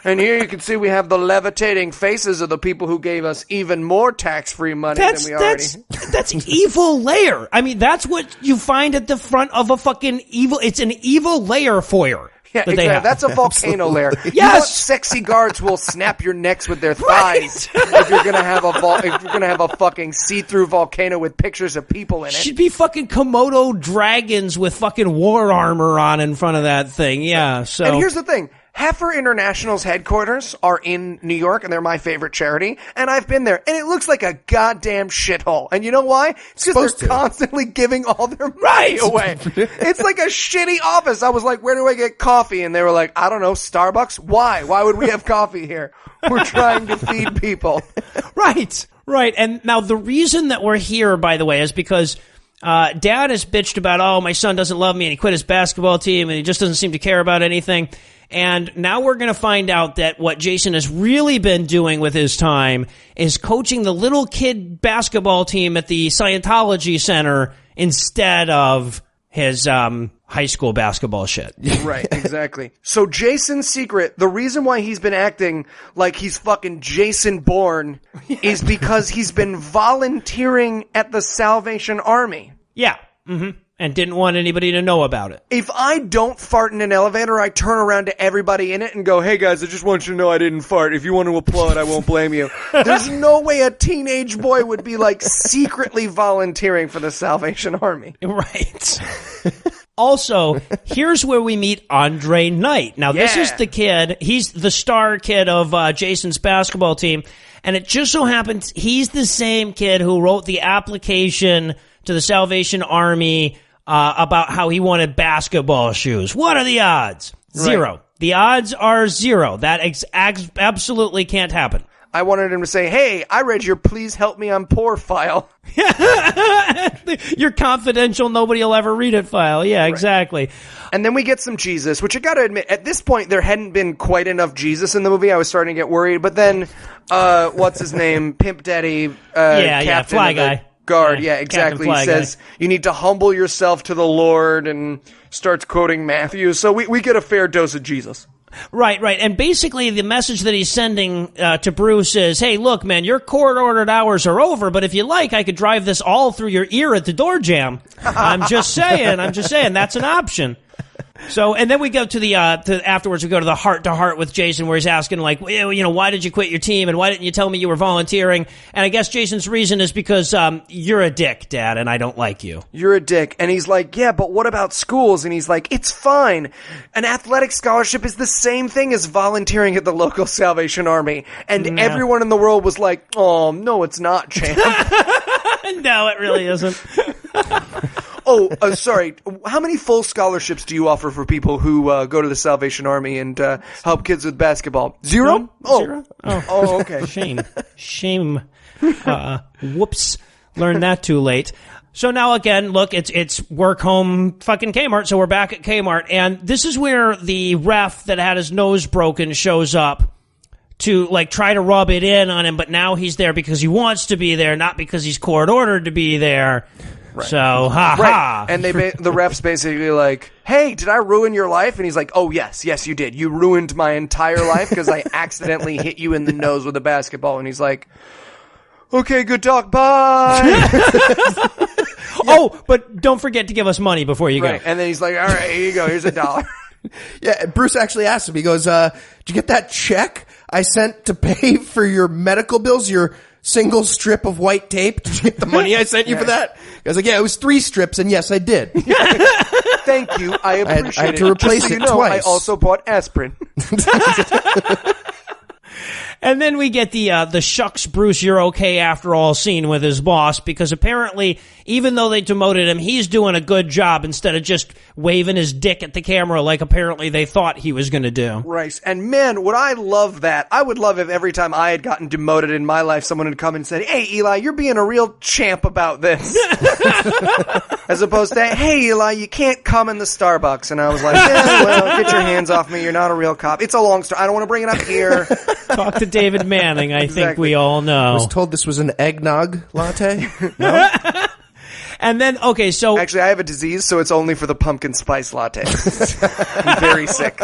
And here you can see we have the levitating faces of the people who gave us even more tax-free money than we already... That's evil layer. I mean, that's what you find at the front of a fucking evil... It's an evil layer foyer. Yeah, that exactly. they have. That's a volcano layer. Yes! You want sexy guards who will snap your necks with their thighs if you're gonna have a fucking see-through volcano with pictures of people in it. Should be fucking Komodo dragons with fucking war armor on in front of that thing. Yeah, so... And here's the thing. Heifer International's headquarters are in New York, and they're my favorite charity, and I've been there, and it looks like a goddamn shithole. And you know why? It's because they're constantly giving all their money away. It's like a shitty office. I was like, where do I get coffee? And they were like, I don't know, Starbucks? Why? Why would we have coffee here? We're trying to feed people. Right. And now the reason that we're here, by the way, is because... Dad has bitched about, oh, my son doesn't love me, and he quit his basketball team, and he just doesn't seem to care about anything. And now we're going to find out that what Jason has really been doing with his time is coaching the little kid basketball team at the Scientology Center instead of his high school basketball shit. Right, exactly. So Jason's secret, the reason why he's been acting like he's fucking Jason Bourne is because he's been volunteering at the Salvation Army. Yeah. Mm-hmm. And didn't want anybody to know about it. If I don't fart in an elevator, I turn around to everybody in it and go, hey guys, I just want you to know I didn't fart. If you want to applaud, I won't blame you. There's no way a teenage boy would be like secretly volunteering for the Salvation Army. Right. Also, here's where we meet Andre Knight. Now, this is the kid. He's the star kid of Jason's basketball team. And it just so happens he's the same kid who wrote the application to the Salvation Army about how he wanted basketball shoes. What are the odds? Zero. Right. The odds are zero. That absolutely can't happen. I wanted him to say, hey, I read your please help me I'm poor file. Your confidential, nobody will ever read it file. Yeah, exactly. And then we get some Jesus, which I gotta admit, at this point, there hadn't been quite enough Jesus in the movie. I was starting to get worried. But then, what's his name? Pimp Daddy, Captain Fly Guy. Guard, yeah, exactly. He says, you need to humble yourself to the Lord, and starts quoting Matthew. So we get a fair dose of Jesus. Right. And basically the message that he's sending to Bruce is, hey, look, man, your court-ordered hours are over, but if you like, I could drive this all through your ear at the door jam. I'm just saying, that's an option. So, and then we go to afterwards we go to the heart-to-heart with Jason where he's asking, like, you know, why did you quit your team and why didn't you tell me you were volunteering? And I guess Jason's reason is because you're a dick, Dad, and I don't like you. You're a dick. And he's like, yeah, but what about schools? And he's like, it's fine. An athletic scholarship is the same thing as volunteering at the local Salvation Army. And everyone in the world was like, oh, no, it's not, champ. No, it really isn't. Sorry. How many full scholarships do you offer for people who go to the Salvation Army and help kids with basketball? Zero? Zero? Oh, okay. Shame. Whoops. Learned that too late. So now again, look, it's work home fucking Kmart. So we're back at Kmart, and this is where the ref that had his nose broken shows up to like try to rub it in on him, but now he's there because he wants to be there, not because he's court ordered to be there. So, ha ha. And the ref's basically like, hey, did I ruin your life? And he's like, oh, yes, you did. You ruined my entire life because I accidentally hit you in the nose with a basketball. And he's like, okay, good talk, bye. Oh, but don't forget to give us money before you go. And then he's like, all right, here you go. Here's $1. Yeah, Bruce actually asked him, he goes, did you get that check I sent to pay for your medical bills, your single strip of white tape? Did you get the money I sent you for that? I was like, yeah, it was 3 strips, and yes, I did. Thank you. I appreciate it. I had to replace Just so it you know, twice. I also bought aspirin. And then we get the shucks, Bruce, you're okay after all scene with his boss, because apparently, even though they demoted him, he's doing a good job instead of just waving his dick at the camera like apparently they thought he was going to do. Right. And man, would I love that. I would love if every time I had gotten demoted in my life, someone had come and said, hey, Eli, you're being a real champ about this. As opposed to, hey, Eli, you can't come in the Starbucks. And I was like, yeah, well, get your hands off me. You're not a real cop. It's a long story. I don't want to bring it up here. Talk to David Manning, I think we all know. I was told this was an eggnog latte. No? And then, okay, so... Actually, I have a disease, so it's only for the pumpkin spice latte. I'm very sick.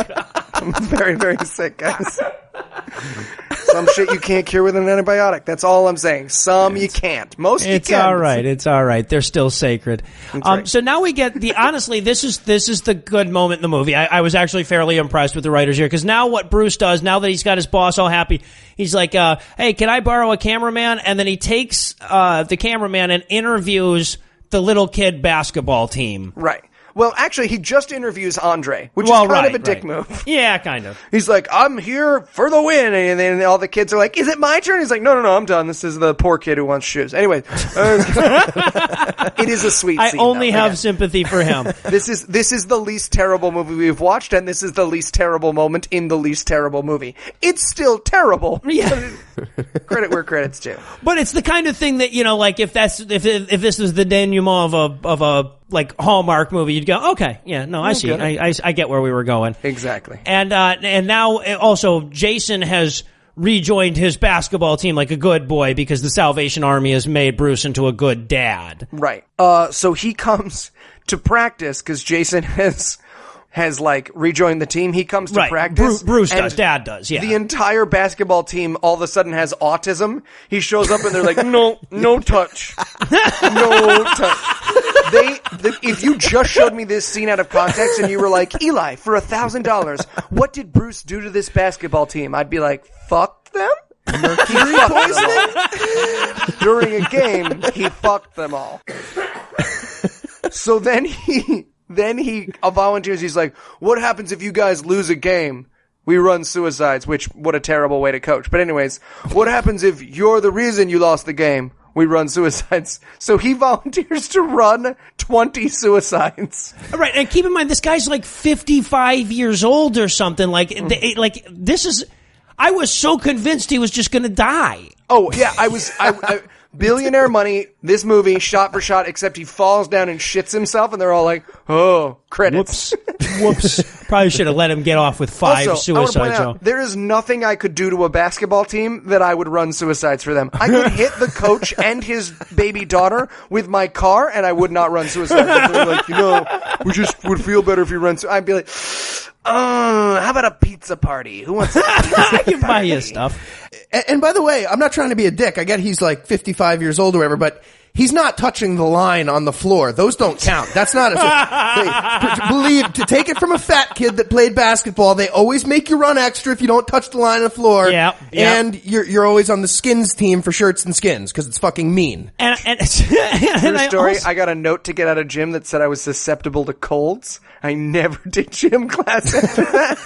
I'm very, very sick, guys. Some shit you can't cure with an antibiotic. That's all I'm saying. Some you can't. Most you can. It's all right. It's all right. They're still sacred. Right. So now we get the... Honestly, this is the good moment in the movie. I was actually fairly impressed with the writers here, because now what Bruce does, now that he's got his boss all happy, he's like, hey, can I borrow a cameraman? And then he takes the cameraman and interviews the little kid basketball team. Right. Well, actually, he just interviews Andre, which is kind of a dick move. Yeah, kind of. He's like, I'm here for the win. And then all the kids are like, is it my turn? He's like, no, I'm done. This is the poor kid who wants shoes. Anyway, it is a sweet scene. I only have sympathy for him. This is the least terrible movie we've watched, and this is the least terrible moment in the least terrible movie. It's still terrible. Yeah. Credit where credit's due. But it's the kind of thing that, you know, like if this was the denouement of a like Hallmark movie, you'd go, okay, yeah, no, I see. I get where we were going. Exactly. And now also Jason has rejoined his basketball team like a good boy because the Salvation Army has made Bruce into a good dad. Right. So he comes to practice because Jason has like rejoined the team. He comes to practice. Bruce does. Dad does. Yeah. The entire basketball team all of a sudden has autism. He shows up and they're like, no touch, no touch. If you just showed me this scene out of context and you were like, Eli, for $1,000, what did Bruce do to this basketball team? I'd be like, fuck them. Mercury poisoning? During a game, he fucked them all. So then he volunteers. He's like, what happens if you guys lose a game? We run suicides, which, what a terrible way to coach. But anyways, what happens if you're the reason you lost the game? We run suicides. So he volunteers to run 20 suicides. Right, and keep in mind, this guy's like 55 years old or something. Like this is... I was so convinced he was just going to die. Oh, yeah, I billionaire money, this movie, shot for shot, except he falls down and shits himself, and they're all like, oh, credits. Whoops. Probably should have let him get off with 5 also, suicides. I want to point out, there is nothing I could do to a basketball team that I would run suicides for them. I could hit the coach and his baby daughter with my car, and I would not run suicides. They're like, we just would feel better if you run I'd be like, how about a pizza party? Who wants a pizza I can buy you stuff. And by the way, I'm not trying to be a dick. I get he's like 55 years old or whatever, but he's not touching the line on the floor. Those don't count. That's not to take it from a fat kid that played basketball. They always make you run extra if you don't touch the line on the floor. Yeah. And you're always on the skins team for shirts and skins because it's fucking mean. And True story. I got a note to get out of gym that said I was susceptible to colds. I never did gym class after that.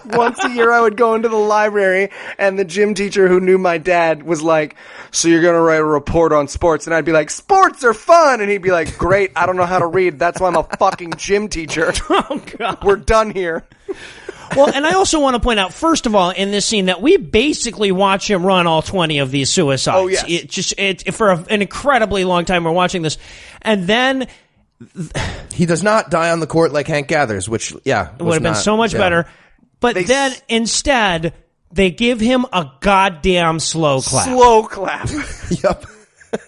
Once a year I would go into the library and the gym teacher who knew my dad was like, so you're going to write a report on sports? And I'd be like, sports are fun. And he'd be like, great. I don't know how to read. That's why I'm a fucking gym teacher. Oh, God. We're done here. Well, and I also want to point out, first of all, in this scene, that we basically watch him run all 20 of these suicides. Oh, yes. For an incredibly long time we're watching this. And then... He does not die on the court like Hank Gathers, which, would have been so much better. But then, instead, they give him a goddamn slow clap. Slow clap. Yep.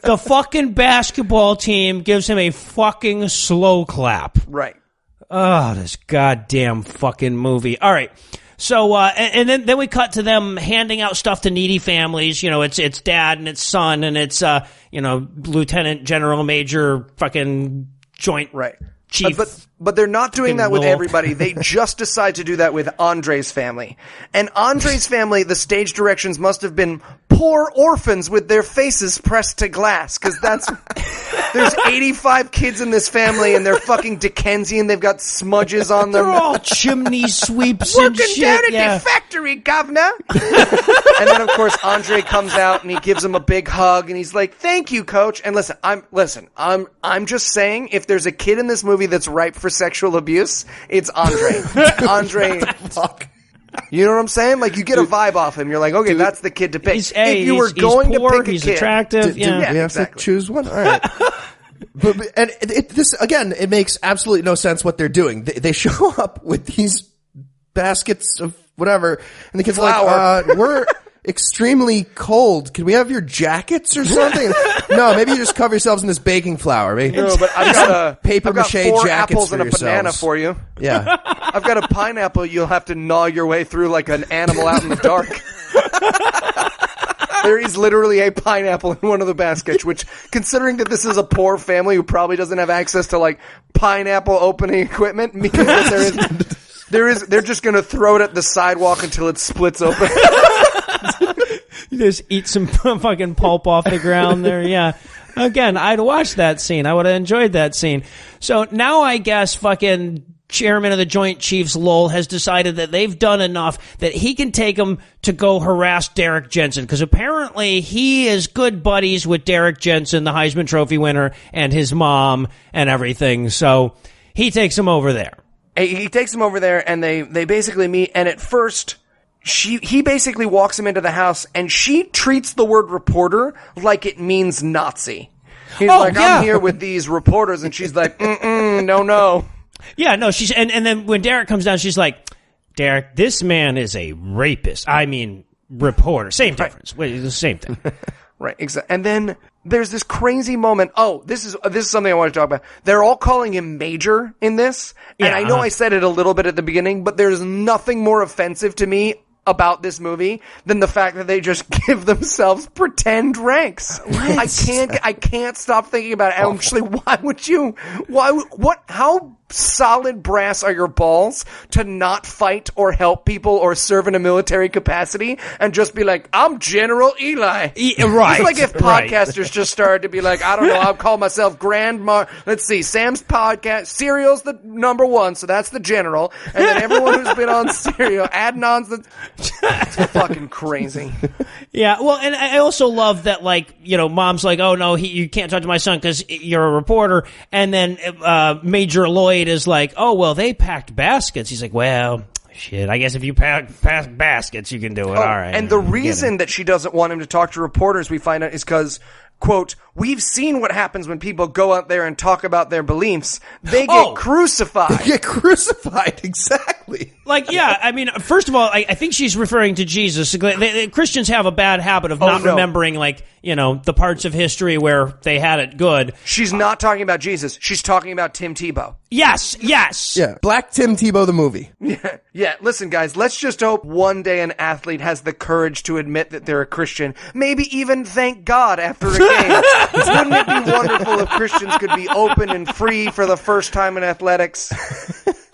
The fucking basketball team gives him a fucking slow clap. Right. Oh, this goddamn fucking movie. All right. So, and then we cut to them handing out stuff to needy families. You know, it's dad and it's son and it's, Lieutenant General Major fucking joint Right. chief. But they're not doing that with Lowell. everybody. They just decide to do that with Andre's family. And Andre's family, the stage directions must have been poor orphans with their faces pressed to glass. Because there's 85 kids in this family and they're fucking Dickensian. They've got smudges on them. They're all chimney sweeps and Working shit. down at Yeah. the factory, governor. And then, of course, Andre comes out and he gives him a big hug and he's like, "Thank you, coach." And I'm just saying, if there's a kid in this movie that's ripe for sexual abuse, it's Andre. Andre. Fuck. You know what I'm saying? Like, you get a vibe off him. You're like, okay, that's the kid to pick. He's If you were going poor, to pick a he's kid, attractive. Do Yeah. we have exactly. to choose one? All right. But this again, it makes absolutely no sense what they're doing. They show up with these baskets of whatever, and the kids are like, we're extremely cold. Can we have your jackets or something? No, maybe you just cover yourselves in this baking flour. Maybe. No, but I've got Paper I've got mache 4 jackets apples for and a banana yourselves. for you. Yeah. I've got a pineapple you'll have to gnaw your way through like an animal out in the dark. There is literally a pineapple in one of the baskets, which, considering that this is a poor family who probably doesn't have access to, like, pineapple opening equipment, means that they're just going to throw it at the sidewalk until it splits open. You just eat some fucking pulp off the ground there. Yeah. Again, I'd watch that scene. I would have enjoyed that scene. So now I guess fucking chairman of the Joint Chiefs, Lowell, has decided that they've done enough that he can take them to go harass Derek Jensen. Because apparently he is good buddies with Derek Jensen, the Heisman Trophy winner, and his mom and everything. So he takes them over there. He takes them over there, and they basically meet, and at first, he basically walks him into the house, and she treats the word reporter like it means Nazi. He's like, yeah. I'm here with these reporters, and she's like, no. Yeah, no, she's and then when Derek comes down, she's like, Derek, this man is a rapist. I mean, reporter. Same difference. Wait, it's the same thing. Right, exactly. And then there's this crazy moment. Oh, this is something I want to talk about. They're all calling him Major in this. And Yeah, I know I said it a little bit at the beginning, but there's nothing more offensive to me about this movie than the fact that they just give themselves pretend ranks. I can't stop thinking about it. Actually, how solid brass are your balls to not fight or help people or serve in a military capacity and just be like, I'm General Eli. Right. It's like if right. podcasters just started to be like, I don't know, I'll call myself let's see, Sam's podcast, Serial's the number 1, so that's the General, and then everyone who's been on Serial, add-ons, it's fucking crazy. Yeah, well, and I also love that, like, you know, mom's like, oh, no, you can't talk to my son because you're a reporter. And then Major Lloyd is like, oh, well, they packed baskets. He's like, well, shit, I guess if you pack baskets, you can do it. All right. And the reason that she doesn't want him to talk to reporters, we find out, is because, quote, we've seen what happens when people go out there and talk about their beliefs. They get crucified. Get crucified, exactly. Like, yeah, I mean, first of all, I think she's referring to Jesus. Christians have a bad habit of not remembering, like, you know, the parts of history where they had it good. She's not talking about Jesus. She's talking about Tim Tebow. Yes. Yeah, Black Tim Tebow the movie. Yeah, listen, guys, let's just hope one day an athlete has the courage to admit that they're a Christian. Maybe even thank God after a game. Wouldn't it be wonderful if Christians could be open and free for the first time in athletics?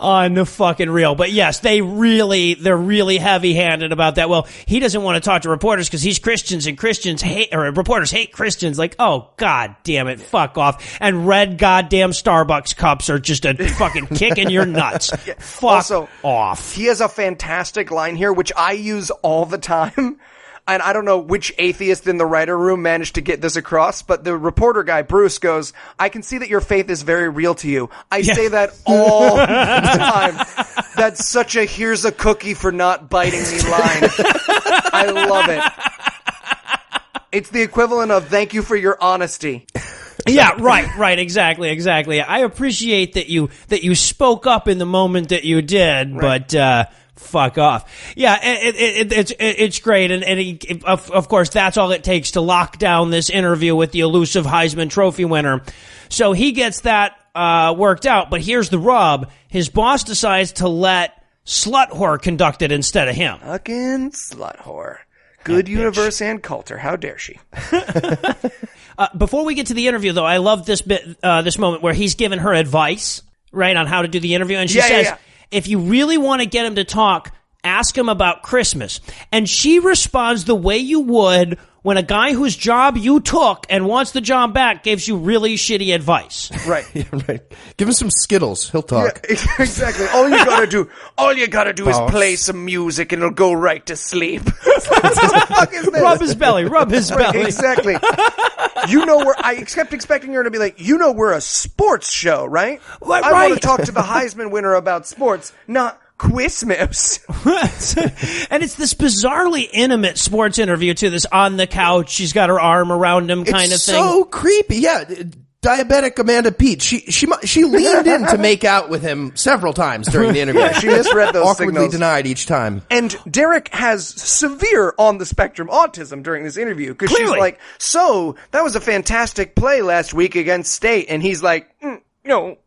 Unfucking-real. But yes, they're really heavy-handed about that. Well, he doesn't want to talk to reporters because he's Christians and reporters hate Christians. Like, oh, god damn it, fuck off. And red goddamn Starbucks cups are just a fucking kick in your nuts. Fuck off. He has a fantastic line here, which I use all the time. And I don't know which atheist in the writer room managed to get this across, but the reporter guy, Bruce, goes, I can see that your faith is very real to you. I say that all the time. That's such a here's a cookie for not biting me line. I love it. It's the equivalent of thank you for your honesty. Yeah, right, exactly. I appreciate that you spoke up in the moment that you did, but fuck off. Yeah, it's great, and he, of course, that's all it takes to lock down this interview with the elusive Heisman Trophy winner. So he gets that worked out, but here's the rub. His boss decides to let Slut Whore conduct it instead of him. Fucking Slut Whore. Good universe and culture. How dare she? Before we get to the interview, though, I love this bit, this moment where he's giving her advice, right, on how to do the interview, and she says, if you really want to get him to talk, ask him about Christmas. And she responds the way you would when a guy whose job you took and wants the job back gives you really shitty advice. Right. Yeah, right. Give him some Skittles. He'll talk. Yeah, exactly. All you gotta do is play some music and it'll go right to sleep. What the fuck is this? Rub his belly. Belly. Exactly. I kept expecting her to be like, we're a sports show, right? Right. I want to talk to the Heisman winner about sports, not Christmas. And it's this bizarrely intimate sports interview too. This on the couch, she's got her arm around him kind of thing. So creepy. Yeah, diabetic Amanda Peet. She leaned in to make out with him several times during the interview. She misread those awkwardly signals. denied each time. And Derek has severe on the spectrum autism during this interview because she's like, "So that was a fantastic play last week against State," and he's like, "No."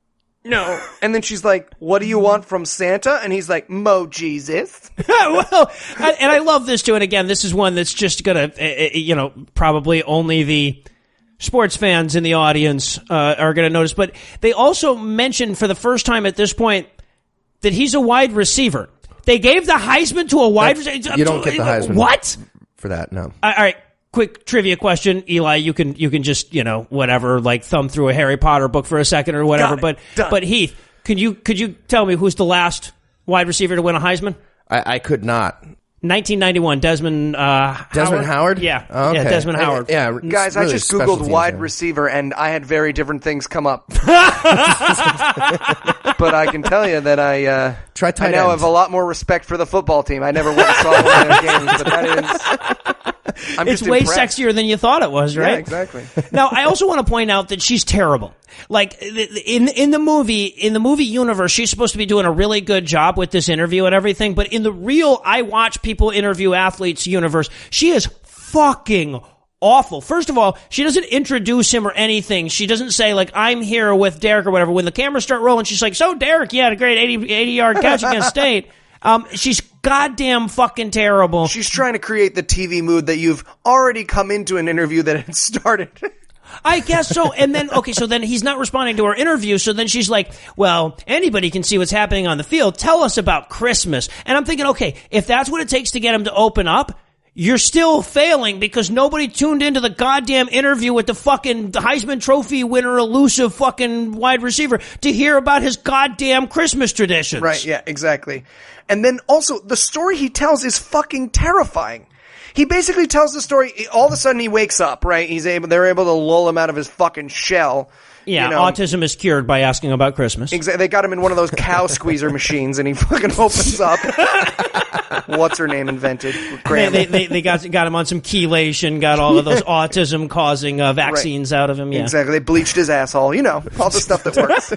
And then she's like, "What do you want from Santa?" And he's like, "Mo Jesus." Well, and I love this too. And again, this is one that's just gonna, probably only the sports fans in the audience are gonna notice. But they also mentioned for the first time at this point that he's a wide receiver. They gave the Heisman to a wide receiver. You don't get the Heisman. What? For that, no. All right. Quick trivia question, Eli. You can just whatever, like thumb through a Harry Potter book for a second or whatever. But Heath, could you tell me who's the last wide receiver to win a Heisman? I could not. 1991, Desmond Howard? Yeah, oh, okay. Yeah, Desmond Howard. Yeah, guys, really I just googled wide receiver and I had very different things come up. But I can tell you that I now have a lot more respect for the football team. I never went and saw one of their games, but that is. It's way impressed. sexier than you thought it was, right? Yeah, exactly. Now, I also want to point out that she's terrible. Like in the movie universe, she's supposed to be doing a really good job with this interview and everything. But in the real, I watch people interview athletes universe, she is fucking awful. First of all, she doesn't introduce him or anything. She doesn't say, like, I'm here with Derek or whatever. When the cameras start rolling, she's like, so Derek, you had a great 80-yard catch against State. She's goddamn fucking terrible. She's trying to create the TV mood that you've already come into an interview that had started. I guess so. And then, so then he's not responding to her interview. So then she's like, well, anybody can see what's happening on the field. Tell us about Christmas. And I'm thinking, okay, if that's what it takes to get him to open up, you're still failing because nobody tuned into the goddamn interview with the fucking Heisman Trophy winner, elusive fucking wide receiver to hear about his goddamn Christmas traditions. Right, yeah, exactly. And then also, the story he tells is fucking terrifying. He basically tells the story, all of a sudden he wakes up, right? They're able to lull him out of his fucking shell. Yeah, autism is cured by asking about Christmas. Exactly. They got him in one of those cow squeezer machines, and he fucking opens up. What's her name invented? They got him on some chelation, got all of those autism-causing vaccines out of him. Yeah, exactly. They bleached his asshole. All the stuff that works.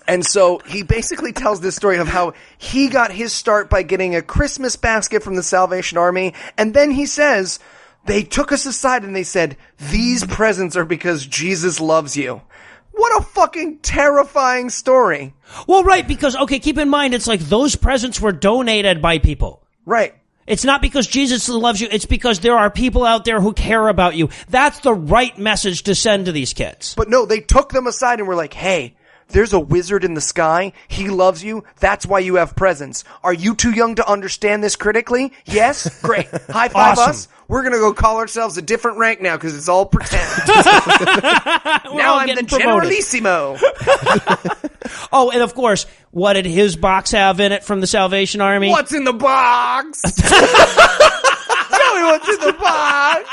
And so he basically tells this story of how he got his start by getting a Christmas basket from the Salvation Army, and then he says, they took us aside and they said, these presents are because Jesus loves you. What a fucking terrifying story. Well, right, because, keep in mind, it's like those presents were donated by people. Right. It's not because Jesus loves you, it's because there are people out there who care about you. That's the right message to send to these kids. But no, they took them aside and were like, hey, there's a wizard in the sky. He loves you. That's why you have presents. Are you too young to understand this critically? Yes? Great. High five us. We're going to go call ourselves a different rank now because it's all pretend. Now I'm the Generalissimo. Oh, and of course, what did his box have in it from the Salvation Army? What's in the box? Tell me what's in the box.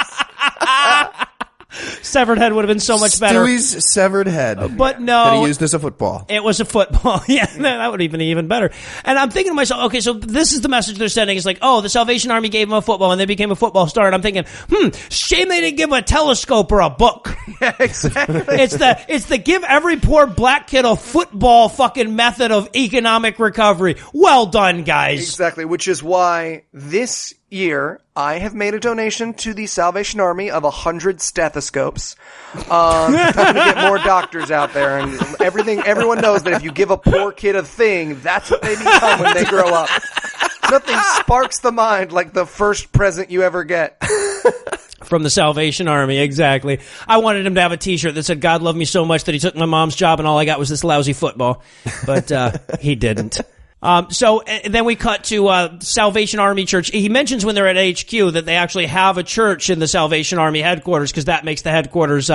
Severed head would have been so much better. Stewie's severed head. But no. That he used as a football. It was a football. Yeah, that would have been even better. And I'm thinking to myself, okay, so this is the message they're sending. It's like, oh, the Salvation Army gave him a football and they became a football star. And I'm thinking, shame they didn't give him a telescope or a book. Yeah, exactly. It's the give every poor black kid a football fucking method of economic recovery. Well done, guys. Exactly, which is why this year I have made a donation to the Salvation Army of 100 stethoscopes. Trying to get more doctors out there, and everyone knows that if you give a poor kid a thing, that's what they become when they grow up. Nothing sparks the mind like the first present you ever get. From the Salvation Army, exactly. I wanted him to have a t-shirt that said, God loved me so much that he took my mom's job and all I got was this lousy football. But he didn't. So then we cut to Salvation Army Church. He mentions when they're at HQ that they actually have a church in the Salvation Army headquarters because that makes the headquarters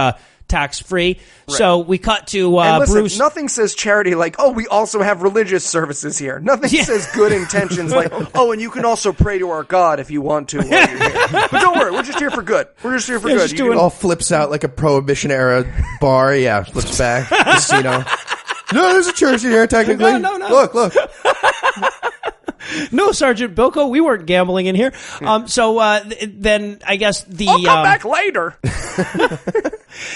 tax-free. Right. So we cut to and listen, Bruce. Nothing says charity like, oh, we also have religious services here. Nothing says good intentions like, oh, and you can also pray to our God if you want to while you're here. But don't worry, we're just here for good. We're just here for good. It all flips out like a Prohibition-era bar. Yeah, flips back. Casino. No, there's a church in here, technically. No. Look. No, Sergeant Bilko, we weren't gambling in here. Then I guess I'll come back later.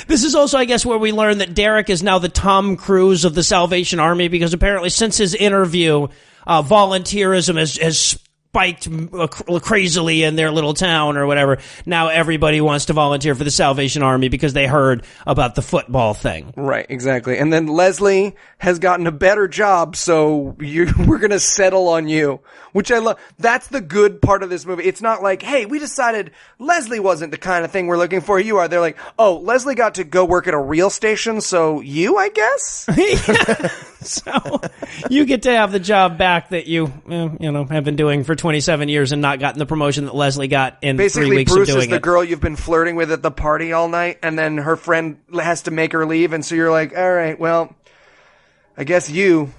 This is also, I guess, where we learn that Derek is now the Tom Cruise of the Salvation Army because apparently since his interview, volunteerism has spiked crazily in their little town or whatever. Now everybody wants to volunteer for the Salvation Army because they heard about the football thing. Right, exactly. And then Leslie has gotten a better job, so we're going to settle on you, which I love. That's the good part of this movie. It's not like, hey, we decided Leslie wasn't the kind of thing we're looking for. You are. They're like, oh, Leslie got to go work at a real station, so you, I guess? So you get to have the job back that you have been doing for 27 years and not gotten the promotion that Leslie got in 3 weeks Bruce of doing it. Basically, Bruce is the girl you've been flirting with at the party all night, and then her friend has to make her leave, and so you're like, all right, well, I guess you.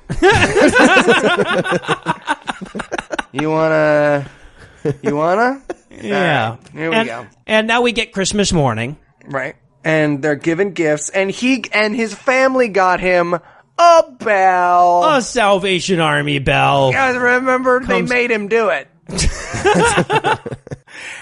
You wanna? Yeah. Right, here we go. And now we get Christmas morning. Right. And they're giving gifts, and he and his family got him a bell. A Salvation Army bell. You guys remember? They made him do it.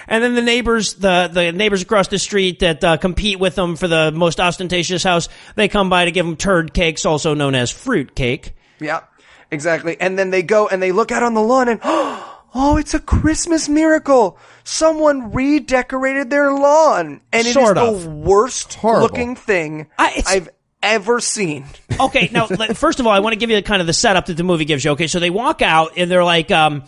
And then the neighbors, the neighbors across the street that compete with them for the most ostentatious house, they come by to give them turd cakes, also known as fruit cake. Yeah, exactly. And then they go and they look out on the lawn and, oh, it's a Christmas miracle. Someone redecorated their lawn. And it is the worst looking thing I've ever seen. Okay, now, first of all, I want to give you kind of the setup that the movie gives you. Okay, so they walk out and they're like, the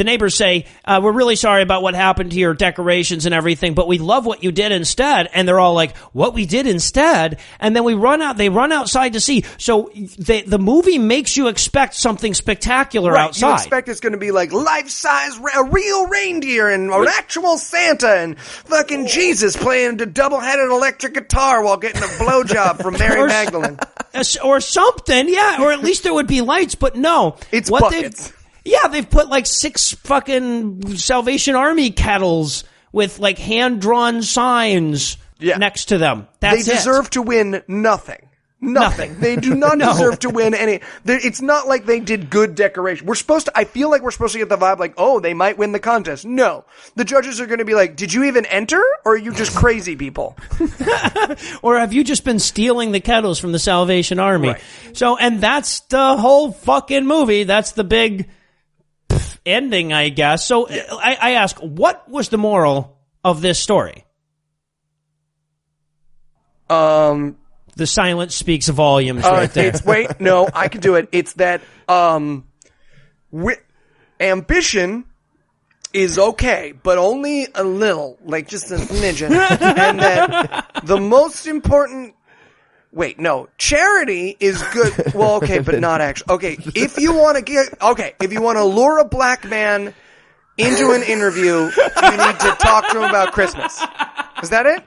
neighbors say, we're really sorry about what happened to your decorations and everything, but we love what you did instead. And they're all like, what we did instead? And then they run outside to see. So the movie makes you expect something spectacular outside. You expect it's going to be like life-size, a real reindeer and an actual Santa and fucking Jesus playing a double-headed electric guitar while getting a blowjob from Mary Magdalene. Or something, yeah, or at least there would be lights, but no. It's buckets. They've put like 6 fucking Salvation Army kettles with like hand-drawn signs next to them. That's They deserve to win nothing. Nothing. They do not deserve to win any. It's not like they did good decoration. I feel like we're supposed to get the vibe like, oh, they might win the contest. No. The judges are going to be like, did you even enter? Or are you just crazy people? Or have you just been stealing the kettles from the Salvation Army? Right. So, and that's the whole fucking movie. That's the big ending, I guess. So I ask, what was the moral of this story? The silence speaks volumes right there. No, I can do it. It's that ambition is okay, but only a little, like just a smidgen. And that the most important... Wait, no. Charity is good. Well, okay, but not actually. Okay, if you want to lure a black man into an interview, you need to talk to him about Christmas. Is that it?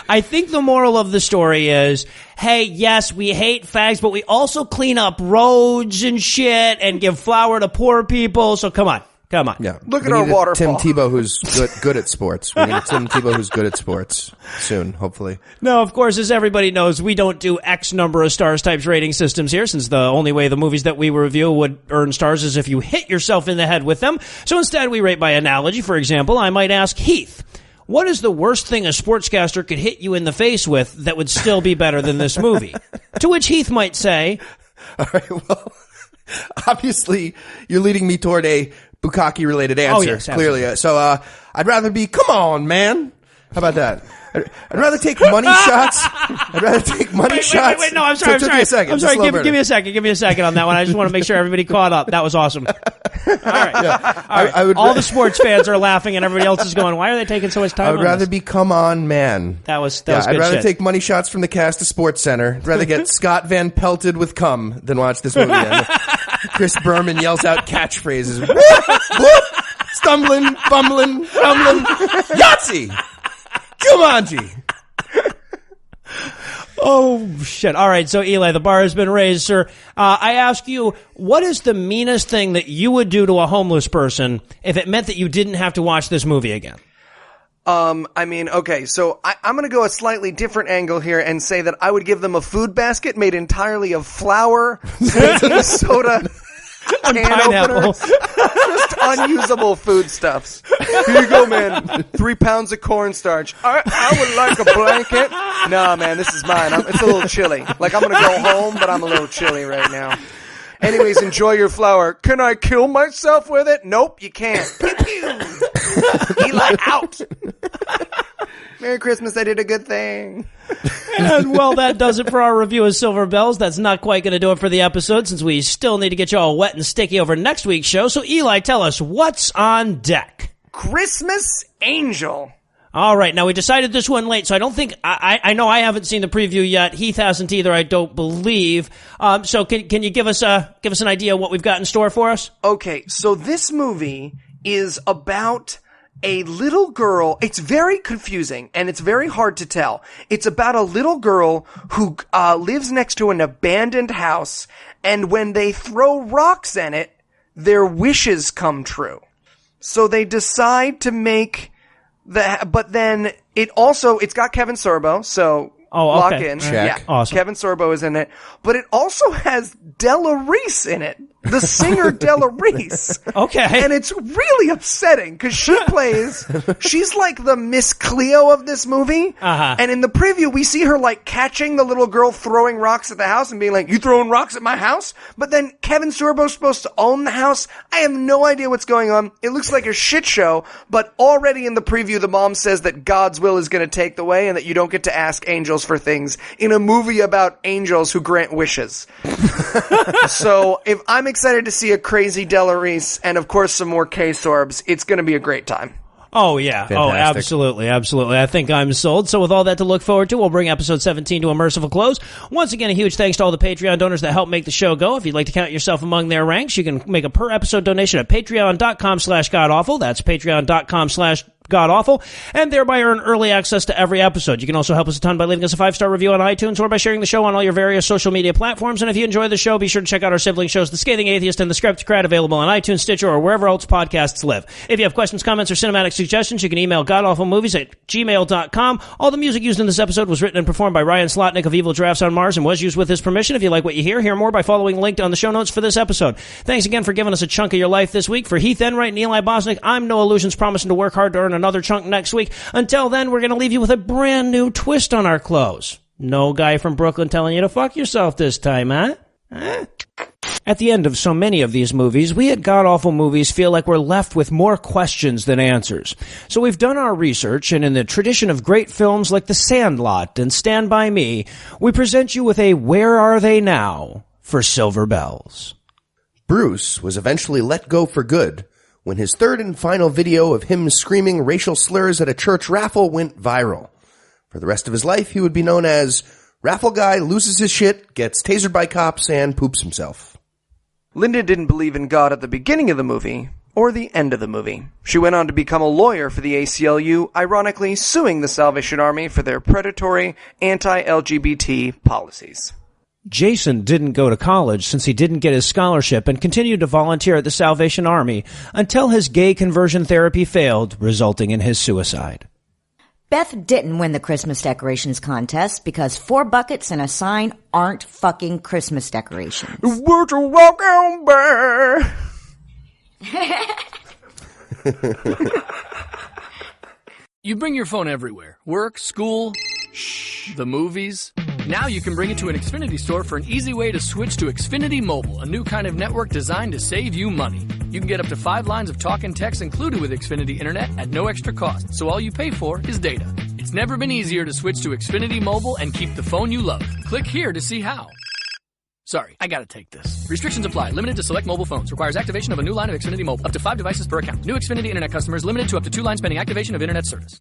I think the moral of the story is, hey, yes, we hate fags, but we also clean up roads and shit and give flour to poor people. So come on. Come on. Yeah. Look at We our need a waterfall. Tim Tebow who's good at sports. We need a Tim Tebow who's good at sports soon, hopefully. No, of course, as everybody knows, we don't do X number of stars types rating systems here, since the only way the movies that we review would earn stars is if you hit yourself in the head with them. So instead, we rate by analogy. For example, I might ask Heath, what is the worst thing a sportscaster could hit you in the face with that would still be better than this movie? To which Heath might say, All right, well, obviously, you're leading me toward a Bukkake-related answer, Oh, yes, absolutely. clearly. So, I'd rather be, come on, man. How about that? I'd rather take money shots. I'd rather take money shots. Wait, no, I'm sorry. So it took me a second. I'm Just sorry. slow burner. Give me a second on that one. I just want to make sure everybody caught up. That was awesome. All right. Yeah. All right. I would All the sports fans are laughing and everybody else is going, why are they taking so much time I would on rather this? be come on, man. That was I'd good rather shit. take money shots from the cast of Sports Center. I'd rather get Scott Van pelted with cum than watch this movie. And Chris Berman yells out catchphrases. Whoop, whoop, stumbling, fumbling, fumbling. Yahtzee! Jumanji! Oh, shit. All right. So, Eli, the bar has been raised, sir. I ask you, what is the meanest thing that you would do to a homeless person if it meant that you didn't have to watch this movie again? I mean, okay, so I'm going to go a slightly different angle here and say that I would give them a food basket made entirely of flour, baking soda, can pineapple. openers, just unusable foodstuffs. Here you go, man. 3 pounds of cornstarch. I would like a blanket. Nah, man, this is mine. It's a little chilly. Like, I'm going to go home, but I'm a little chilly right now. Anyways, enjoy your flour. Can I kill myself with it? Nope, you can't. Pew, pew. Eli out. Merry Christmas, I did a good thing. And, well, that does it for our review of Silver Bells. That's not quite going to do it for the episode, since we still need to get you all wet and sticky over next week's show. So, Eli, tell us, what's on deck? Christmas Angel. All right. Now, we decided this one late, so I don't think... I know I haven't seen the preview yet. Heath hasn't either, I don't believe. So, can you give us an idea of what we've got in store for us? Okay, so this movie is about a little girl. It's very confusing and it's very hard to tell. It's about a little girl who lives next to an abandoned house, and when they throw rocks in it, their wishes come true. So they decide to make but then it's got Kevin Sorbo, so lock okay. in. Check. Yeah, Awesome. Kevin Sorbo is in it, but it also has Della Reese in it. The singer Della Reese. Okay. And it's really upsetting because she's like the Miss Cleo of this movie. Uh-huh. And in the preview, we see her like catching the little girl throwing rocks at the house and being like, you throwing rocks at my house? But then Kevin Sorbo's supposed to own the house. I have no idea what's going on. It looks like a shit show, but already in the preview, the mom says that God's will is going to take the way and that you don't get to ask angels for things in a movie about angels who grant wishes. So if I'm excited to see a crazy Della Reese and of course some more K-Sorbs, it's going to be a great time. Oh, yeah. Fantastic. Oh, absolutely. Absolutely. I think I'm sold. So with all that to look forward to, we'll bring episode 17 to a merciful close. Once again, a huge thanks to all the Patreon donors that help make the show go. If you'd like to count yourself among their ranks, you can make a per episode donation at patreon.com/godawful. That's patreon.com/godawful, and thereby earn early access to every episode. You can also help us a ton by leaving us a 5-star review on iTunes or by sharing the show on all your various social media platforms. And if you enjoy the show, be sure to check out our sibling shows, The Scathing Atheist and The Skeptocrat, available on iTunes, Stitcher, or wherever else podcasts live. If you have questions, comments, or cinematic suggestions, you can email godawfulmovies@gmail.com. All the music used in this episode was written and performed by Ryan Slotnick of Evil Giraffes on Mars and was used with his permission. If you like what you hear more by following the link on the show notes for this episode. Thanks again for giving us a chunk of your life this week. For Heath Enwright and Eli Bosnick, I'm Noah Lugeons, promising to work hard to earn another chunk next week. Until then, we're going to leave you with a brand new twist on our close. No guy from Brooklyn telling you to fuck yourself this time, huh? At the end of so many of these movies, we at God Awful Movies feel like we're left with more questions than answers. So we've done our research, and in the tradition of great films like The Sandlot and Stand By Me, we present you with a Where Are They Now for Silver Bells. Bruce was eventually let go for good when his third and final video of him screaming racial slurs at a church raffle went viral. For the rest of his life, he would be known as Raffle Guy Loses His Shit, Gets Tasered by Cops, and Poops Himself. Linda didn't believe in God at the beginning of the movie or the end of the movie. She went on to become a lawyer for the ACLU, ironically suing the Salvation Army for their predatory anti-LGBT policies. Jason didn't go to college since he didn't get his scholarship and continued to volunteer at the Salvation Army until his gay conversion therapy failed, resulting in his suicide. Beth didn't win the Christmas decorations contest because 4 buckets and a sign aren't fucking Christmas decorations. Would you walk on by? You bring your phone everywhere. Work, school, the movies. Now you can bring it to an Xfinity store for an easy way to switch to Xfinity Mobile, a new kind of network designed to save you money. You can get up to 5 lines of talk and text included with Xfinity Internet at no extra cost, so all you pay for is data. It's never been easier to switch to Xfinity Mobile and keep the phone you love. Click here to see how. Sorry, I gotta take this. Restrictions apply. Limited to select mobile phones. Requires activation of a new line of Xfinity Mobile. Up to 5 devices per account. New Xfinity Internet customers limited to up to 2 lines pending activation of Internet service.